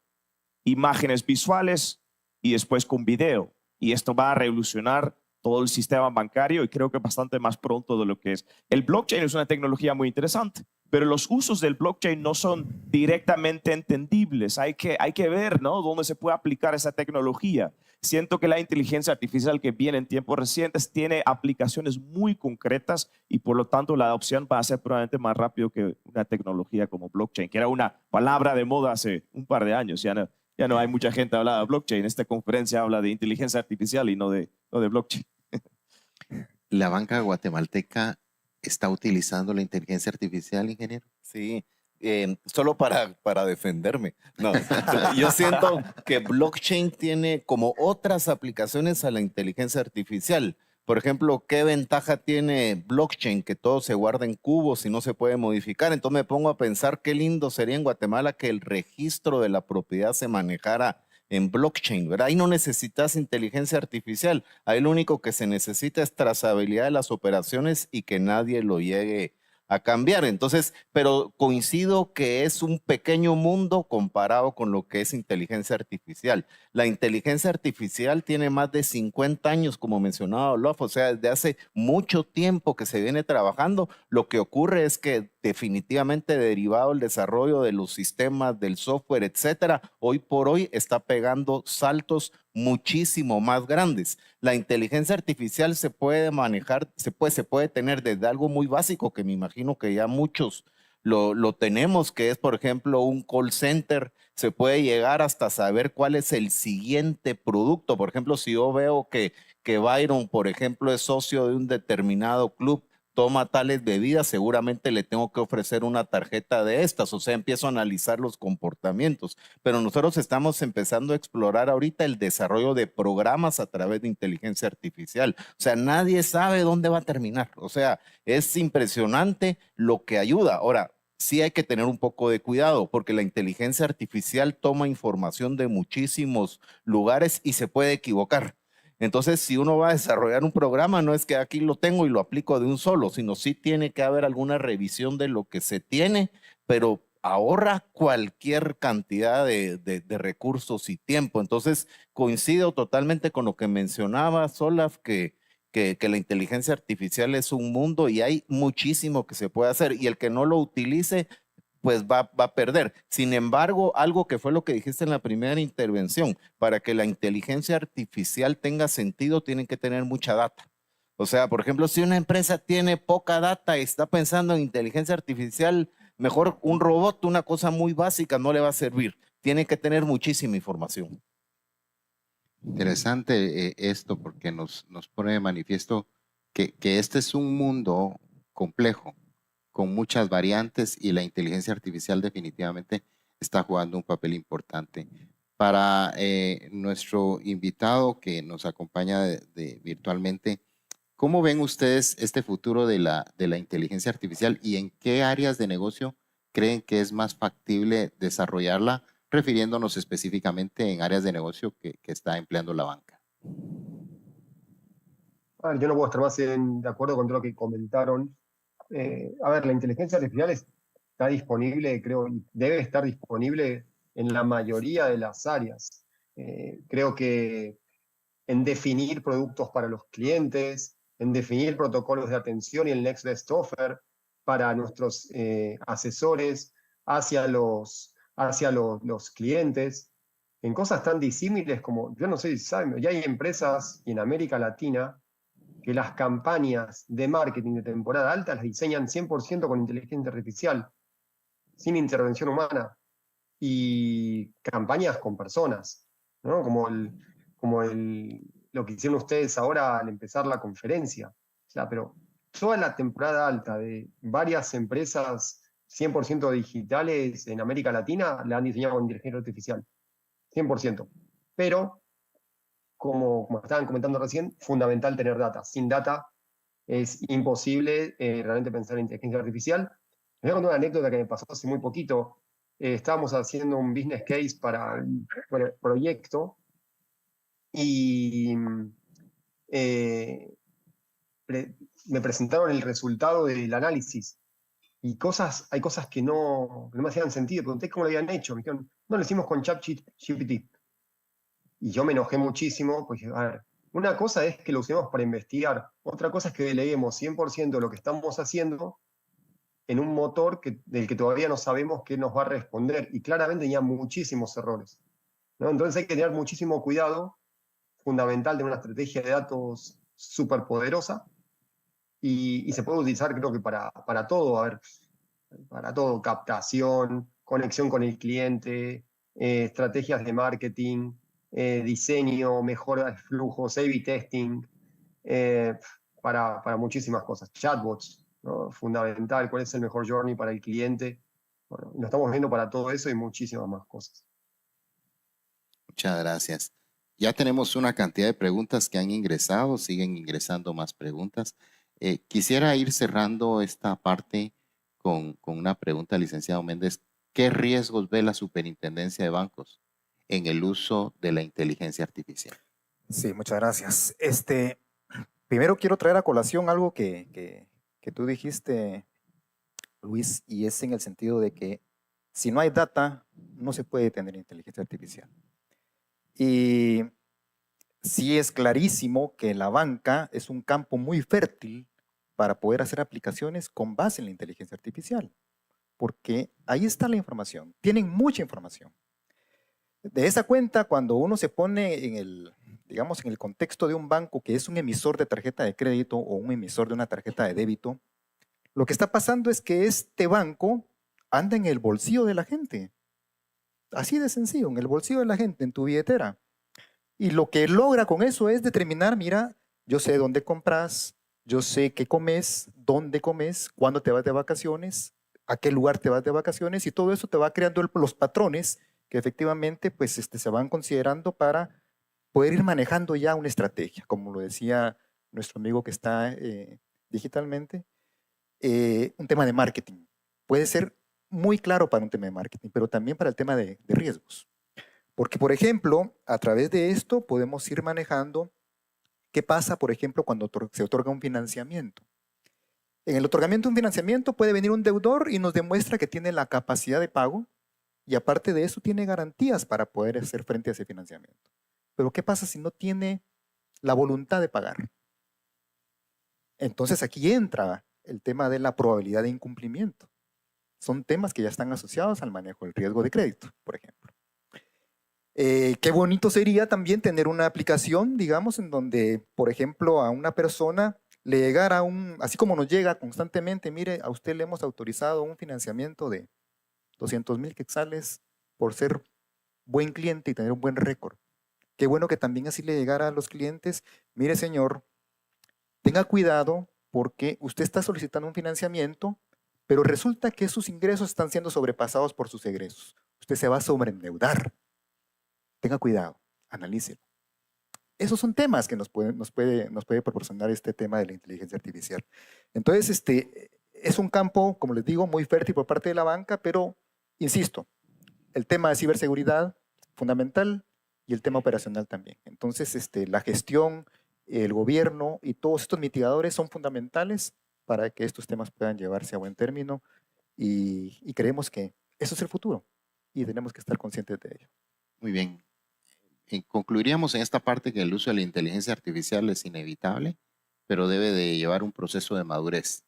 Speaker 8: imágenes visuales y después con video. Y esto va a revolucionar todo el sistema bancario y creo que bastante más pronto de lo que es. El blockchain es una tecnología muy interesante, pero los usos del blockchain no son directamente entendibles. Hay que ver, ¿no?, dónde se puede aplicar esa tecnología. Siento que la inteligencia artificial que viene en tiempos recientes tiene aplicaciones muy concretas y por lo tanto la adopción va a ser probablemente más rápido que una tecnología como blockchain, que era una palabra de moda hace un par de años. Ya no hay mucha gente hablando de blockchain. Esta conferencia habla de inteligencia artificial y no de blockchain.
Speaker 5: ¿La banca guatemalteca está utilizando la inteligencia artificial, ingeniero?
Speaker 6: Sí, solo para defenderme. No, yo siento que blockchain tiene como otras aplicaciones a la inteligencia artificial. Por ejemplo, ¿qué ventaja tiene blockchain? Que todo se guarda en cubos y no se puede modificar. Entonces me pongo a pensar qué lindo sería en Guatemala que el registro de la propiedad se manejara en blockchain, ¿verdad? Ahí no necesitas inteligencia artificial. Ahí lo único que se necesita es trazabilidad de las operaciones y que nadie lo llegue a cambiar. Entonces, pero coincido que es un pequeño mundo comparado con lo que es inteligencia artificial. La inteligencia artificial tiene más de 50 años, como mencionaba Olaf, o sea, desde hace mucho tiempo que se viene trabajando. Lo que ocurre es que definitivamente derivado del desarrollo de los sistemas, del software, etcétera, hoy por hoy está pegando saltos muchísimo más grandes. La inteligencia artificial se puede manejar, se puede tener desde algo muy básico que me imagino que ya muchos lo tenemos, que es por ejemplo un call center. Se puede llegar hasta saber cuál es el siguiente producto. Por ejemplo, si yo veo que Byron, por ejemplo, es socio de un determinado club, toma tales bebidas, seguramente le tengo que ofrecer una tarjeta de estas, o sea, empiezo a analizar los comportamientos. Pero nosotros estamos empezando a explorar ahorita el desarrollo de programas a través de inteligencia artificial. O sea, nadie sabe dónde va a terminar. O sea, es impresionante lo que ayuda. Ahora, sí hay que tener un poco de cuidado porque la inteligencia artificial toma información de muchísimos lugares y se puede equivocar. Entonces, si uno va a desarrollar un programa, no es que aquí lo tengo y lo aplico de un solo, sino sí tiene que haber alguna revisión de lo que se tiene, pero ahorra cualquier cantidad de recursos y tiempo. Entonces, coincido totalmente con lo que mencionaba Olaf, que la inteligencia artificial es un mundo y hay muchísimo que se puede hacer y el que no lo utilice pues va a perder. Sin embargo, algo que fue lo que dijiste en la primera intervención, para que la inteligencia artificial tenga sentido, tienen que tener mucha data. O sea, por ejemplo, si una empresa tiene poca data y está pensando en inteligencia artificial, mejor un robot, una cosa muy básica, no le va a servir. Tiene que tener muchísima información.
Speaker 5: Interesante esto porque nos pone de manifiesto que este es un mundo complejo, con muchas variantes y la inteligencia artificial definitivamente está jugando un papel importante. Para nuestro invitado que nos acompaña virtualmente, ¿cómo ven ustedes este futuro de la inteligencia artificial y en qué áreas de negocio creen que es más factible desarrollarla, refiriéndonos específicamente en áreas de negocio que está empleando la banca?
Speaker 7: A ver, yo no puedo estar más de acuerdo con todo lo que comentaron. A ver, la inteligencia artificial está disponible, creo, y debe estar disponible en la mayoría de las áreas. Creo que en definir productos para los clientes, en definir protocolos de atención y el Next Best Offer para nuestros asesores hacia los clientes, en cosas tan disímiles como, yo no sé si saben, ya hay empresas en América Latina que las campañas de marketing de temporada alta las diseñan 100% con inteligencia artificial, sin intervención humana, y campañas con personas, ¿no? Lo que hicieron ustedes ahora al empezar la conferencia. O sea, pero toda la temporada alta de varias empresas 100% digitales en América Latina la han diseñado con inteligencia artificial, 100%. Pero, como estaban comentando recién, fundamental tener data. Sin data es imposible realmente pensar en inteligencia artificial. Les voy a contar una anécdota que me pasó hace muy poquito. Estábamos haciendo un business case para el proyecto y me presentaron el resultado del análisis y hay cosas que no me hacían sentido. Pregunté cómo lo habían hecho. Me dijeron, no, lo hicimos con ChatGPT. Y yo me enojé muchísimo, porque, a ver, una cosa es que lo usemos para investigar, otra cosa es que deleguemos 100% de lo que estamos haciendo en un motor del que todavía no sabemos qué nos va a responder, y claramente tenía muchísimos errores, ¿no? Entonces hay que tener muchísimo cuidado, fundamental de una estrategia de datos súper poderosa, y se puede utilizar creo que para todo, a ver, para todo, captación, conexión con el cliente, estrategias de marketing, diseño, mejora de flujos, A/B testing, para muchísimas cosas. Chatbots, ¿no? Fundamental, cuál es el mejor journey para el cliente. Bueno, lo estamos viendo para todo eso y muchísimas más cosas.
Speaker 5: Muchas gracias. Ya tenemos una cantidad de preguntas que han ingresado, siguen ingresando más preguntas. Quisiera ir cerrando esta parte con una pregunta, licenciado Méndez. ¿Qué riesgos ve la Superintendencia de Bancos en el uso de la inteligencia artificial?
Speaker 9: Sí, muchas gracias. Primero quiero traer a colación algo que tú dijiste, Luis, y es en el sentido de que si no hay data, no se puede tener inteligencia artificial. Y sí es clarísimo que la banca es un campo muy fértil para poder hacer aplicaciones con base en la inteligencia artificial, porque ahí está la información, tienen mucha información. De esa cuenta, cuando uno se pone en el contexto de un banco que es un emisor de tarjeta de crédito o un emisor de una tarjeta de débito, lo que está pasando es que este banco anda en el bolsillo de la gente. Así de sencillo, en el bolsillo de la gente, en tu billetera. Y lo que logra con eso es determinar, mira, yo sé dónde compras, yo sé qué comes, dónde comes, cuándo te vas de vacaciones, a qué lugar te vas de vacaciones, y todo eso te va creando los patrones que efectivamente pues, se van considerando para poder ir manejando ya una estrategia, como lo decía nuestro amigo que está digitalmente, un tema de marketing. Puede ser muy claro para un tema de marketing, pero también para el tema de riesgos. Porque, por ejemplo, a través de esto podemos ir manejando qué pasa, por ejemplo, cuando se otorga un financiamiento. En el otorgamiento de un financiamiento puede venir un deudor y nos demuestra que tiene la capacidad de pago y aparte de eso tiene garantías para poder hacer frente a ese financiamiento. Pero ¿qué pasa si no tiene la voluntad de pagar? Entonces aquí entra el tema de la probabilidad de incumplimiento. Son temas que ya están asociados al manejo del riesgo de crédito, por ejemplo. Qué bonito sería también tener una aplicación, digamos, en donde, por ejemplo, a una persona le llegara así como nos llega constantemente, mire, a usted le hemos autorizado un financiamiento de 200,000 quetzales por ser buen cliente y tener un buen récord. Qué bueno que también así le llegara a los clientes, mire señor, tenga cuidado porque usted está solicitando un financiamiento, pero resulta que sus ingresos están siendo sobrepasados por sus egresos. Usted se va a sobreendeudar. Tenga cuidado, analícelo. Esos son temas que nos puede proporcionar este tema de la inteligencia artificial. Entonces, es un campo, como les digo, muy fértil por parte de la banca, pero, insisto, el tema de ciberseguridad, fundamental, y el tema operacional también. Entonces, la gestión, el gobierno y todos estos mitigadores son fundamentales para que estos temas puedan llevarse a buen término y creemos que eso es el futuro. y tenemos que estar conscientes de ello.
Speaker 5: Muy bien. Concluiríamos en esta parte que el uso de la inteligencia artificial es inevitable, pero debe de llevar un proceso de madurez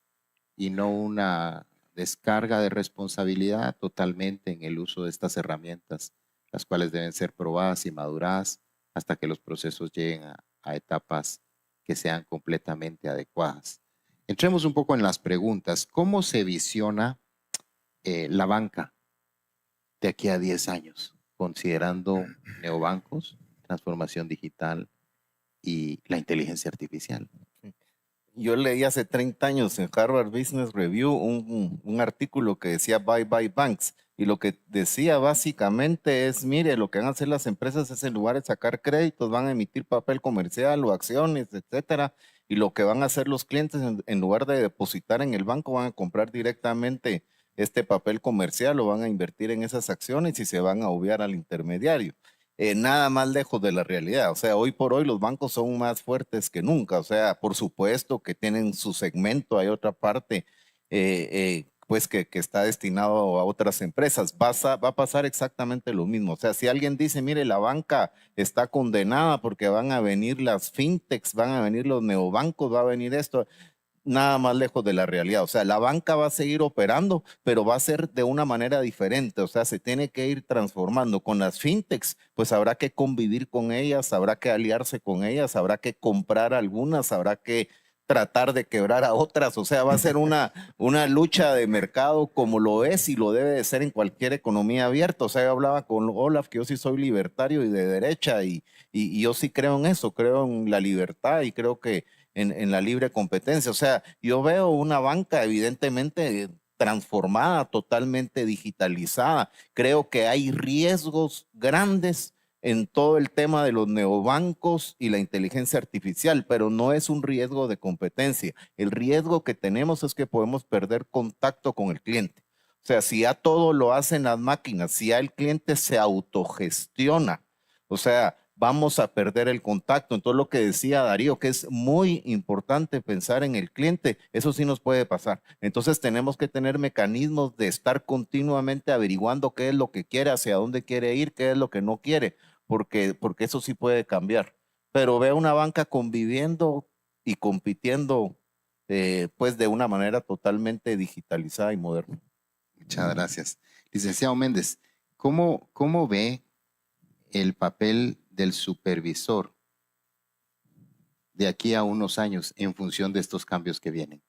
Speaker 5: y no una descarga de responsabilidad totalmente en el uso de estas herramientas, las cuales deben ser probadas y maduradas hasta que los procesos lleguen a etapas que sean completamente adecuadas. Entremos un poco en las preguntas. ¿Cómo se visiona la banca de aquí a 10 años, considerando neobancos, transformación digital y la inteligencia artificial?
Speaker 6: Yo leí hace 30 años en Harvard Business Review un artículo que decía Bye Bye Banks, y lo que decía básicamente es, mire, lo que van a hacer las empresas es, en lugar de sacar créditos, van a emitir papel comercial o acciones, etcétera, y lo que van a hacer los clientes, en lugar de depositar en el banco, van a comprar directamente este papel comercial o van a invertir en esas acciones y se van a obviar al intermediario. Nada más lejos de la realidad. O sea, hoy por hoy los bancos son más fuertes que nunca. O sea, por supuesto que tienen su segmento, hay otra parte pues que está destinado a otras empresas. Va a pasar exactamente lo mismo. O sea, si alguien dice, mire, la banca está condenada porque van a venir las fintechs, van a venir los neobancos, va a venir esto, nada más lejos de la realidad. O sea, la banca va a seguir operando, pero va a ser de una manera diferente. O sea, se tiene que ir transformando. Con las fintechs, pues habrá que convivir con ellas, habrá que aliarse con ellas, habrá que comprar algunas, habrá que tratar de quebrar a otras. O sea, va a ser una lucha de mercado como lo es y lo debe de ser en cualquier economía abierta. O sea, yo hablaba con Olaf que yo sí soy libertario y de derecha y yo sí creo en eso, creo en la libertad y creo que en la libre competencia. O sea, yo veo una banca evidentemente transformada, totalmente digitalizada. Creo que hay riesgos grandes en todo el tema de los neobancos y la inteligencia artificial, pero no es un riesgo de competencia. El riesgo que tenemos es que podemos perder contacto con el cliente. O sea, si ya todo lo hacen las máquinas, si ya el cliente se autogestiona, o sea, vamos a perder el contacto. Entonces, lo que decía Darío, que es muy importante pensar en el cliente, eso sí nos puede pasar. Entonces, tenemos que tener mecanismos de estar continuamente averiguando qué es lo que quiere, hacia dónde quiere ir, qué es lo que no quiere, porque eso sí puede cambiar. Pero veo una banca conviviendo y compitiendo pues de una manera totalmente digitalizada y moderna.
Speaker 5: Muchas gracias. Licenciado Méndez, ¿cómo ve el papel del supervisor de aquí a unos años en función de estos cambios que vienen?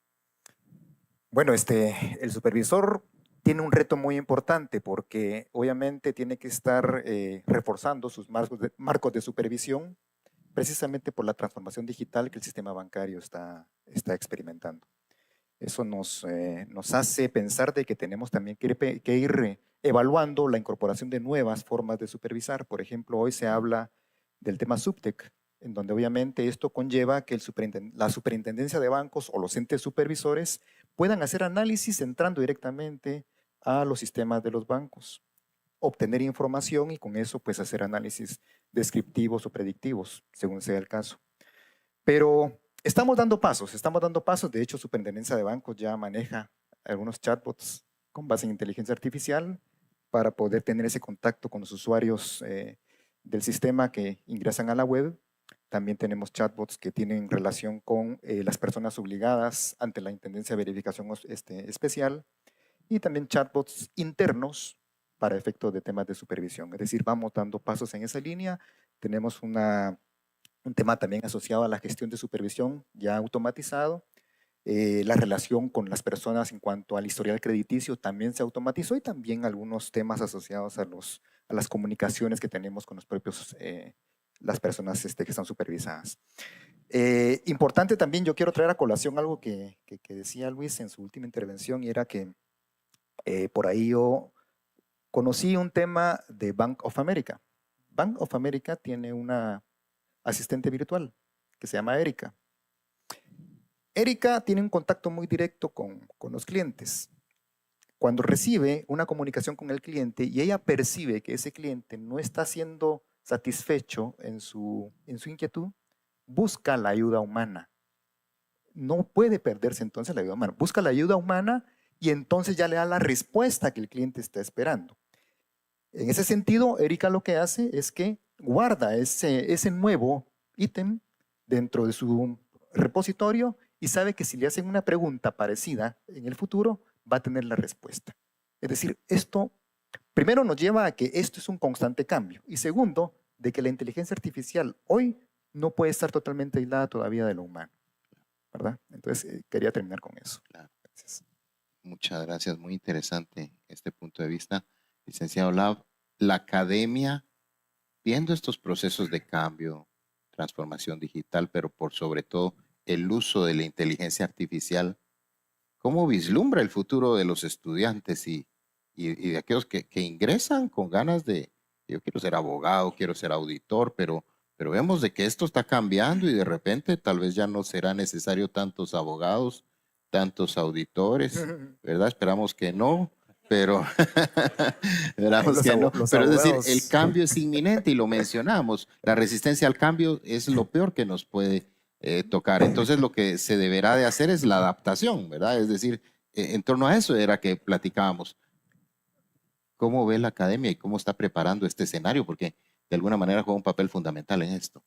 Speaker 9: Bueno, el supervisor tiene un reto muy importante porque obviamente tiene que estar reforzando sus marcos de supervisión precisamente por la transformación digital que el sistema bancario está experimentando. Eso nos hace pensar de que tenemos también que ir evaluando la incorporación de nuevas formas de supervisar. Por ejemplo, hoy se habla del tema SupTech, en donde obviamente esto conlleva que la superintendencia de bancos o los entes supervisores puedan hacer análisis entrando directamente a los sistemas de los bancos, obtener información y con eso pues hacer análisis descriptivos o predictivos, según sea el caso. Pero estamos dando pasos. De hecho, Superintendencia de Bancos ya maneja algunos chatbots con base en inteligencia artificial para poder tener ese contacto con los usuarios del sistema que ingresan a la web. También tenemos chatbots que tienen relación con las personas obligadas ante la Intendencia de Verificación Especial y también chatbots internos para efectos de temas de supervisión. Es decir, vamos dando pasos en esa línea. Tenemos un tema también asociado a la gestión de supervisión ya automatizado. La relación con las personas en cuanto al historial crediticio también se automatizó y también algunos temas asociados a las comunicaciones que tenemos con los propios, las personas que están supervisadas. Importante también, yo quiero traer a colación algo que decía Luis en su última intervención y era que por ahí yo conocí un tema de Bank of America. Bank of America tiene una asistente virtual que se llama Erika. Erika tiene un contacto muy directo con los clientes. Cuando recibe una comunicación con el cliente y ella percibe que ese cliente no está siendo satisfecho en su inquietud, busca la ayuda humana. No puede perderse entonces la ayuda humana. Busca la ayuda humana y entonces ya le da la respuesta que el cliente está esperando. En ese sentido, Erika lo que hace es que guarda ese nuevo ítem dentro de su repositorio y sabe que si le hacen una pregunta parecida en el futuro, va a tener la respuesta. Es decir, esto primero nos lleva a que esto es un constante cambio y segundo, de que la inteligencia artificial hoy no puede estar totalmente aislada todavía de lo humano, ¿verdad? Entonces, quería terminar con eso.
Speaker 5: Claro. Gracias. Muchas gracias, muy interesante este punto de vista. Licenciado Lab, la academia, viendo estos procesos de cambio, transformación digital, pero por sobre todo el uso de la inteligencia artificial, ¿cómo vislumbra el futuro de los estudiantes y de aquellos que ingresan con ganas de, yo quiero ser abogado, quiero ser auditor, pero vemos de que esto está cambiando y de repente tal vez ya no será necesario tantos abogados, tantos auditores, ¿verdad? Esperamos que no, pero esperamos que no. Pero es decir, el cambio es inminente y lo mencionamos. La resistencia al cambio es lo peor que nos puede tocar. Entonces lo que se deberá de hacer es la adaptación, ¿verdad? Es decir, en torno a eso era que platicábamos. ¿Cómo ve la academia y cómo está preparando este escenario? Porque de alguna manera juega un papel fundamental en esto.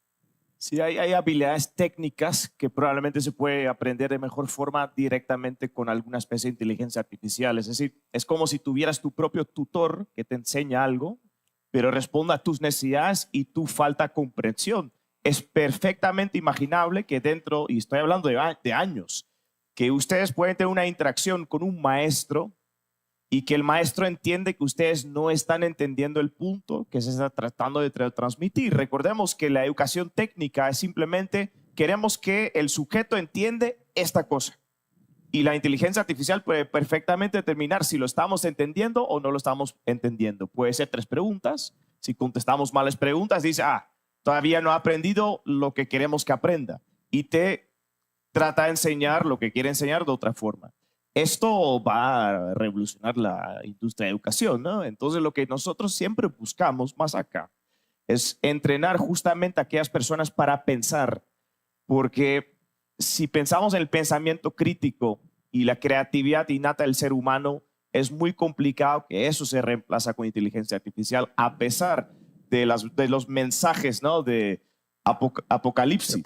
Speaker 8: Sí, hay habilidades técnicas que probablemente se puede aprender de mejor forma directamente con alguna especie de inteligencia artificial. Es decir, es como si tuvieras tu propio tutor que te enseña algo, pero responda a tus necesidades y tu falta de comprensión. Es perfectamente imaginable que dentro, y estoy hablando de años, que ustedes pueden tener una interacción con un maestro y que el maestro entiende que ustedes no están entendiendo el punto que se está tratando de transmitir. Recordemos que la educación técnica es simplemente queremos que el sujeto entiende esta cosa. Y la inteligencia artificial puede perfectamente determinar si lo estamos entendiendo o no lo estamos entendiendo. Puede ser 3 preguntas. Si contestamos malas preguntas, dice, todavía no ha aprendido lo que queremos que aprenda. Y te trata de enseñar lo que quiere enseñar de otra forma. Esto va a revolucionar la industria de educación, ¿no? Entonces, lo que nosotros siempre buscamos más acá es entrenar justamente a aquellas personas para pensar, porque si pensamos en el pensamiento crítico y la creatividad innata del ser humano, es muy complicado que eso se reemplaza con inteligencia artificial, a pesar de los mensajes, ¿no? De apocalipsis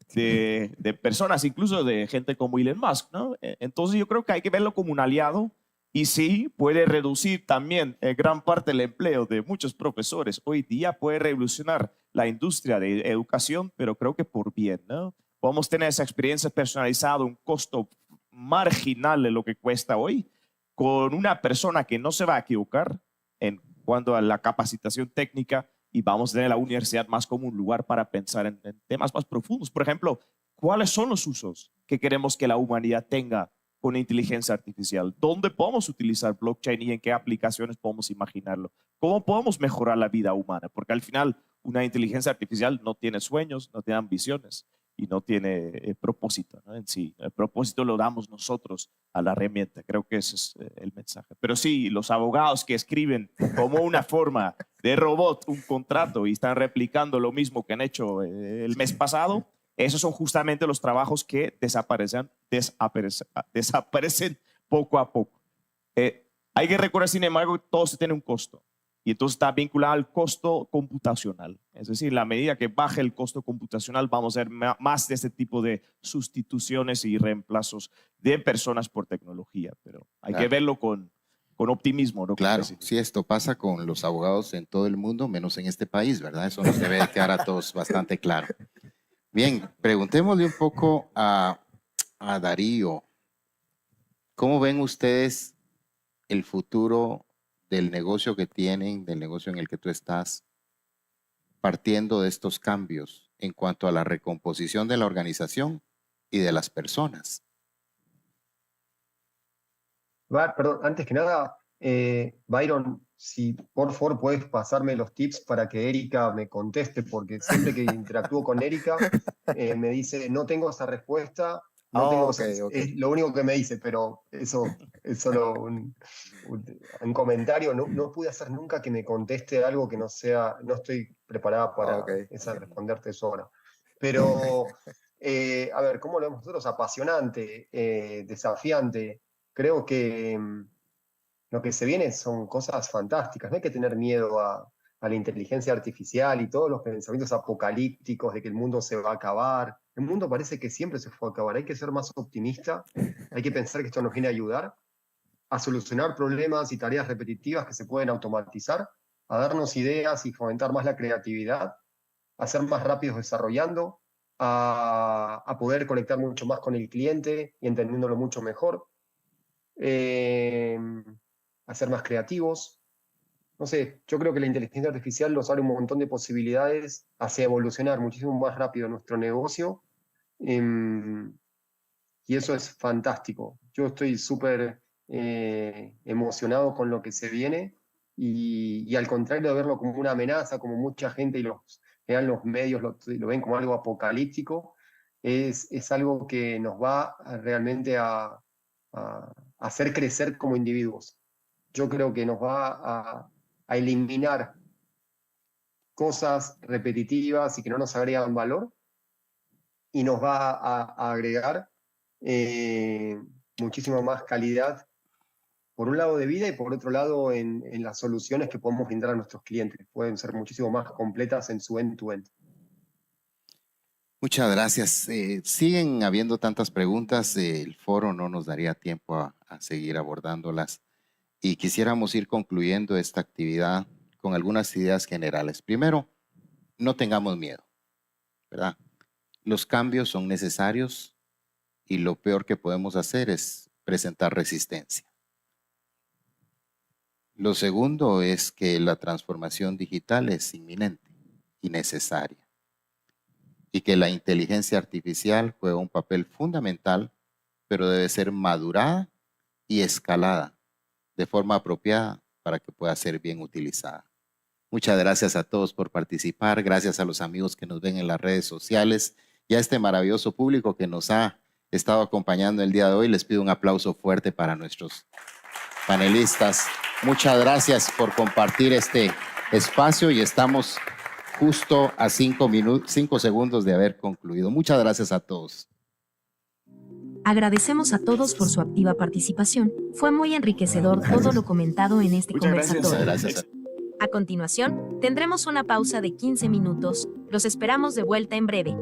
Speaker 8: de personas, incluso de gente como Elon Musk, ¿no? Entonces yo creo que hay que verlo como un aliado y sí puede reducir también gran parte del empleo de muchos profesores. Hoy día puede revolucionar la industria de educación, pero creo que por bien, ¿no? Podemos tener esa experiencia personalizada, un costo marginal de lo que cuesta hoy, con una persona que no se va a equivocar en cuanto a la capacitación técnica, y vamos a tener la universidad más como un lugar para pensar en temas más profundos. Por ejemplo, ¿cuáles son los usos que queremos que la humanidad tenga con inteligencia artificial? ¿Dónde podemos utilizar blockchain y en qué aplicaciones podemos imaginarlo? ¿Cómo podemos mejorar la vida humana? Porque al final una inteligencia artificial no tiene sueños, no tiene ambiciones y no tiene propósito, ¿no? En sí. El propósito lo damos nosotros a la herramienta. Creo que ese es el mensaje. Pero sí, los abogados que escriben como una forma de robot un contrato y están replicando lo mismo que han hecho el mes pasado, esos son justamente los trabajos que desaparecen poco a poco. Hay que recordar, sin embargo, que todo se tiene un costo. Y entonces está vinculado al costo computacional. Es decir, a medida que baje el costo computacional, vamos a ver más de este tipo de sustituciones y reemplazos de personas por tecnología. Pero hay que verlo con optimismo, ¿no?
Speaker 5: Claro, sí, esto pasa con los abogados en todo el mundo, menos en este país, ¿verdad? Eso nos debe quedar a todos bastante claro. Bien, preguntémosle un poco a Darío. ¿Cómo ven ustedes el futuro del negocio que tienen, del negocio en el que tú estás, partiendo de estos cambios en cuanto a la recomposición de la organización y de las personas?
Speaker 7: Perdón, antes que nada, Byron, si por favor puedes pasarme los tips para que Erika me conteste, porque siempre que interactúo con Erika me dice, no tengo esa respuesta, no tengo es lo único que me dice, pero eso es solo un comentario. No pude hacer nunca que me conteste algo que no sea, no estoy preparada para responderte eso ahora. Pero, a ver, ¿cómo lo vemos nosotros? Apasionante, desafiante. Creo que lo que se viene son cosas fantásticas. No hay que tener miedo a la inteligencia artificial y todos los pensamientos apocalípticos de que el mundo se va a acabar. El mundo parece que siempre se fue a acabar. Hay que ser más optimista, hay que pensar que esto nos viene a ayudar a solucionar problemas y tareas repetitivas que se pueden automatizar, a darnos ideas y fomentar más la creatividad, a ser más rápidos desarrollando, a poder conectar mucho más con el cliente y entendiéndolo mucho mejor, a ser más creativos. No sé, yo creo que la inteligencia artificial nos abre un montón de posibilidades hacia evolucionar muchísimo más rápido nuestro negocio, y eso es fantástico. Yo estoy súper emocionado con lo que se viene y al contrario de verlo como una amenaza, como mucha gente y los medios lo ven como algo apocalíptico, es algo que nos va realmente a hacer crecer como individuos. Yo creo que nos va a eliminar cosas repetitivas y que no nos agregan valor y nos va a agregar muchísima más calidad, por un lado de vida y por otro lado en las soluciones que podemos brindar a nuestros clientes. Pueden ser muchísimo más completas en su end-to-end.
Speaker 5: Muchas gracias. Siguen habiendo tantas preguntas, el foro no nos daría tiempo a seguir abordándolas y quisiéramos ir concluyendo esta actividad con algunas ideas generales. Primero, no tengamos miedo, ¿verdad? Los cambios son necesarios y lo peor que podemos hacer es presentar resistencia. Lo segundo es que la transformación digital es inminente y necesaria y que la inteligencia artificial juega un papel fundamental, pero debe ser madurada y escalada de forma apropiada para que pueda ser bien utilizada. Muchas gracias a todos por participar, gracias a los amigos que nos ven en las redes sociales y a este maravilloso público que nos ha estado acompañando el día de hoy. Les pido un aplauso fuerte para nuestros panelistas. Muchas gracias por compartir este espacio y estamos justo a 5 segundos de haber concluido. Muchas gracias a todos.
Speaker 1: Agradecemos a todos por su activa participación. Fue muy enriquecedor todo lo comentado en este conversatorio.
Speaker 5: Gracias.
Speaker 1: A continuación, tendremos una pausa de 15 minutos. Los esperamos de vuelta en breve.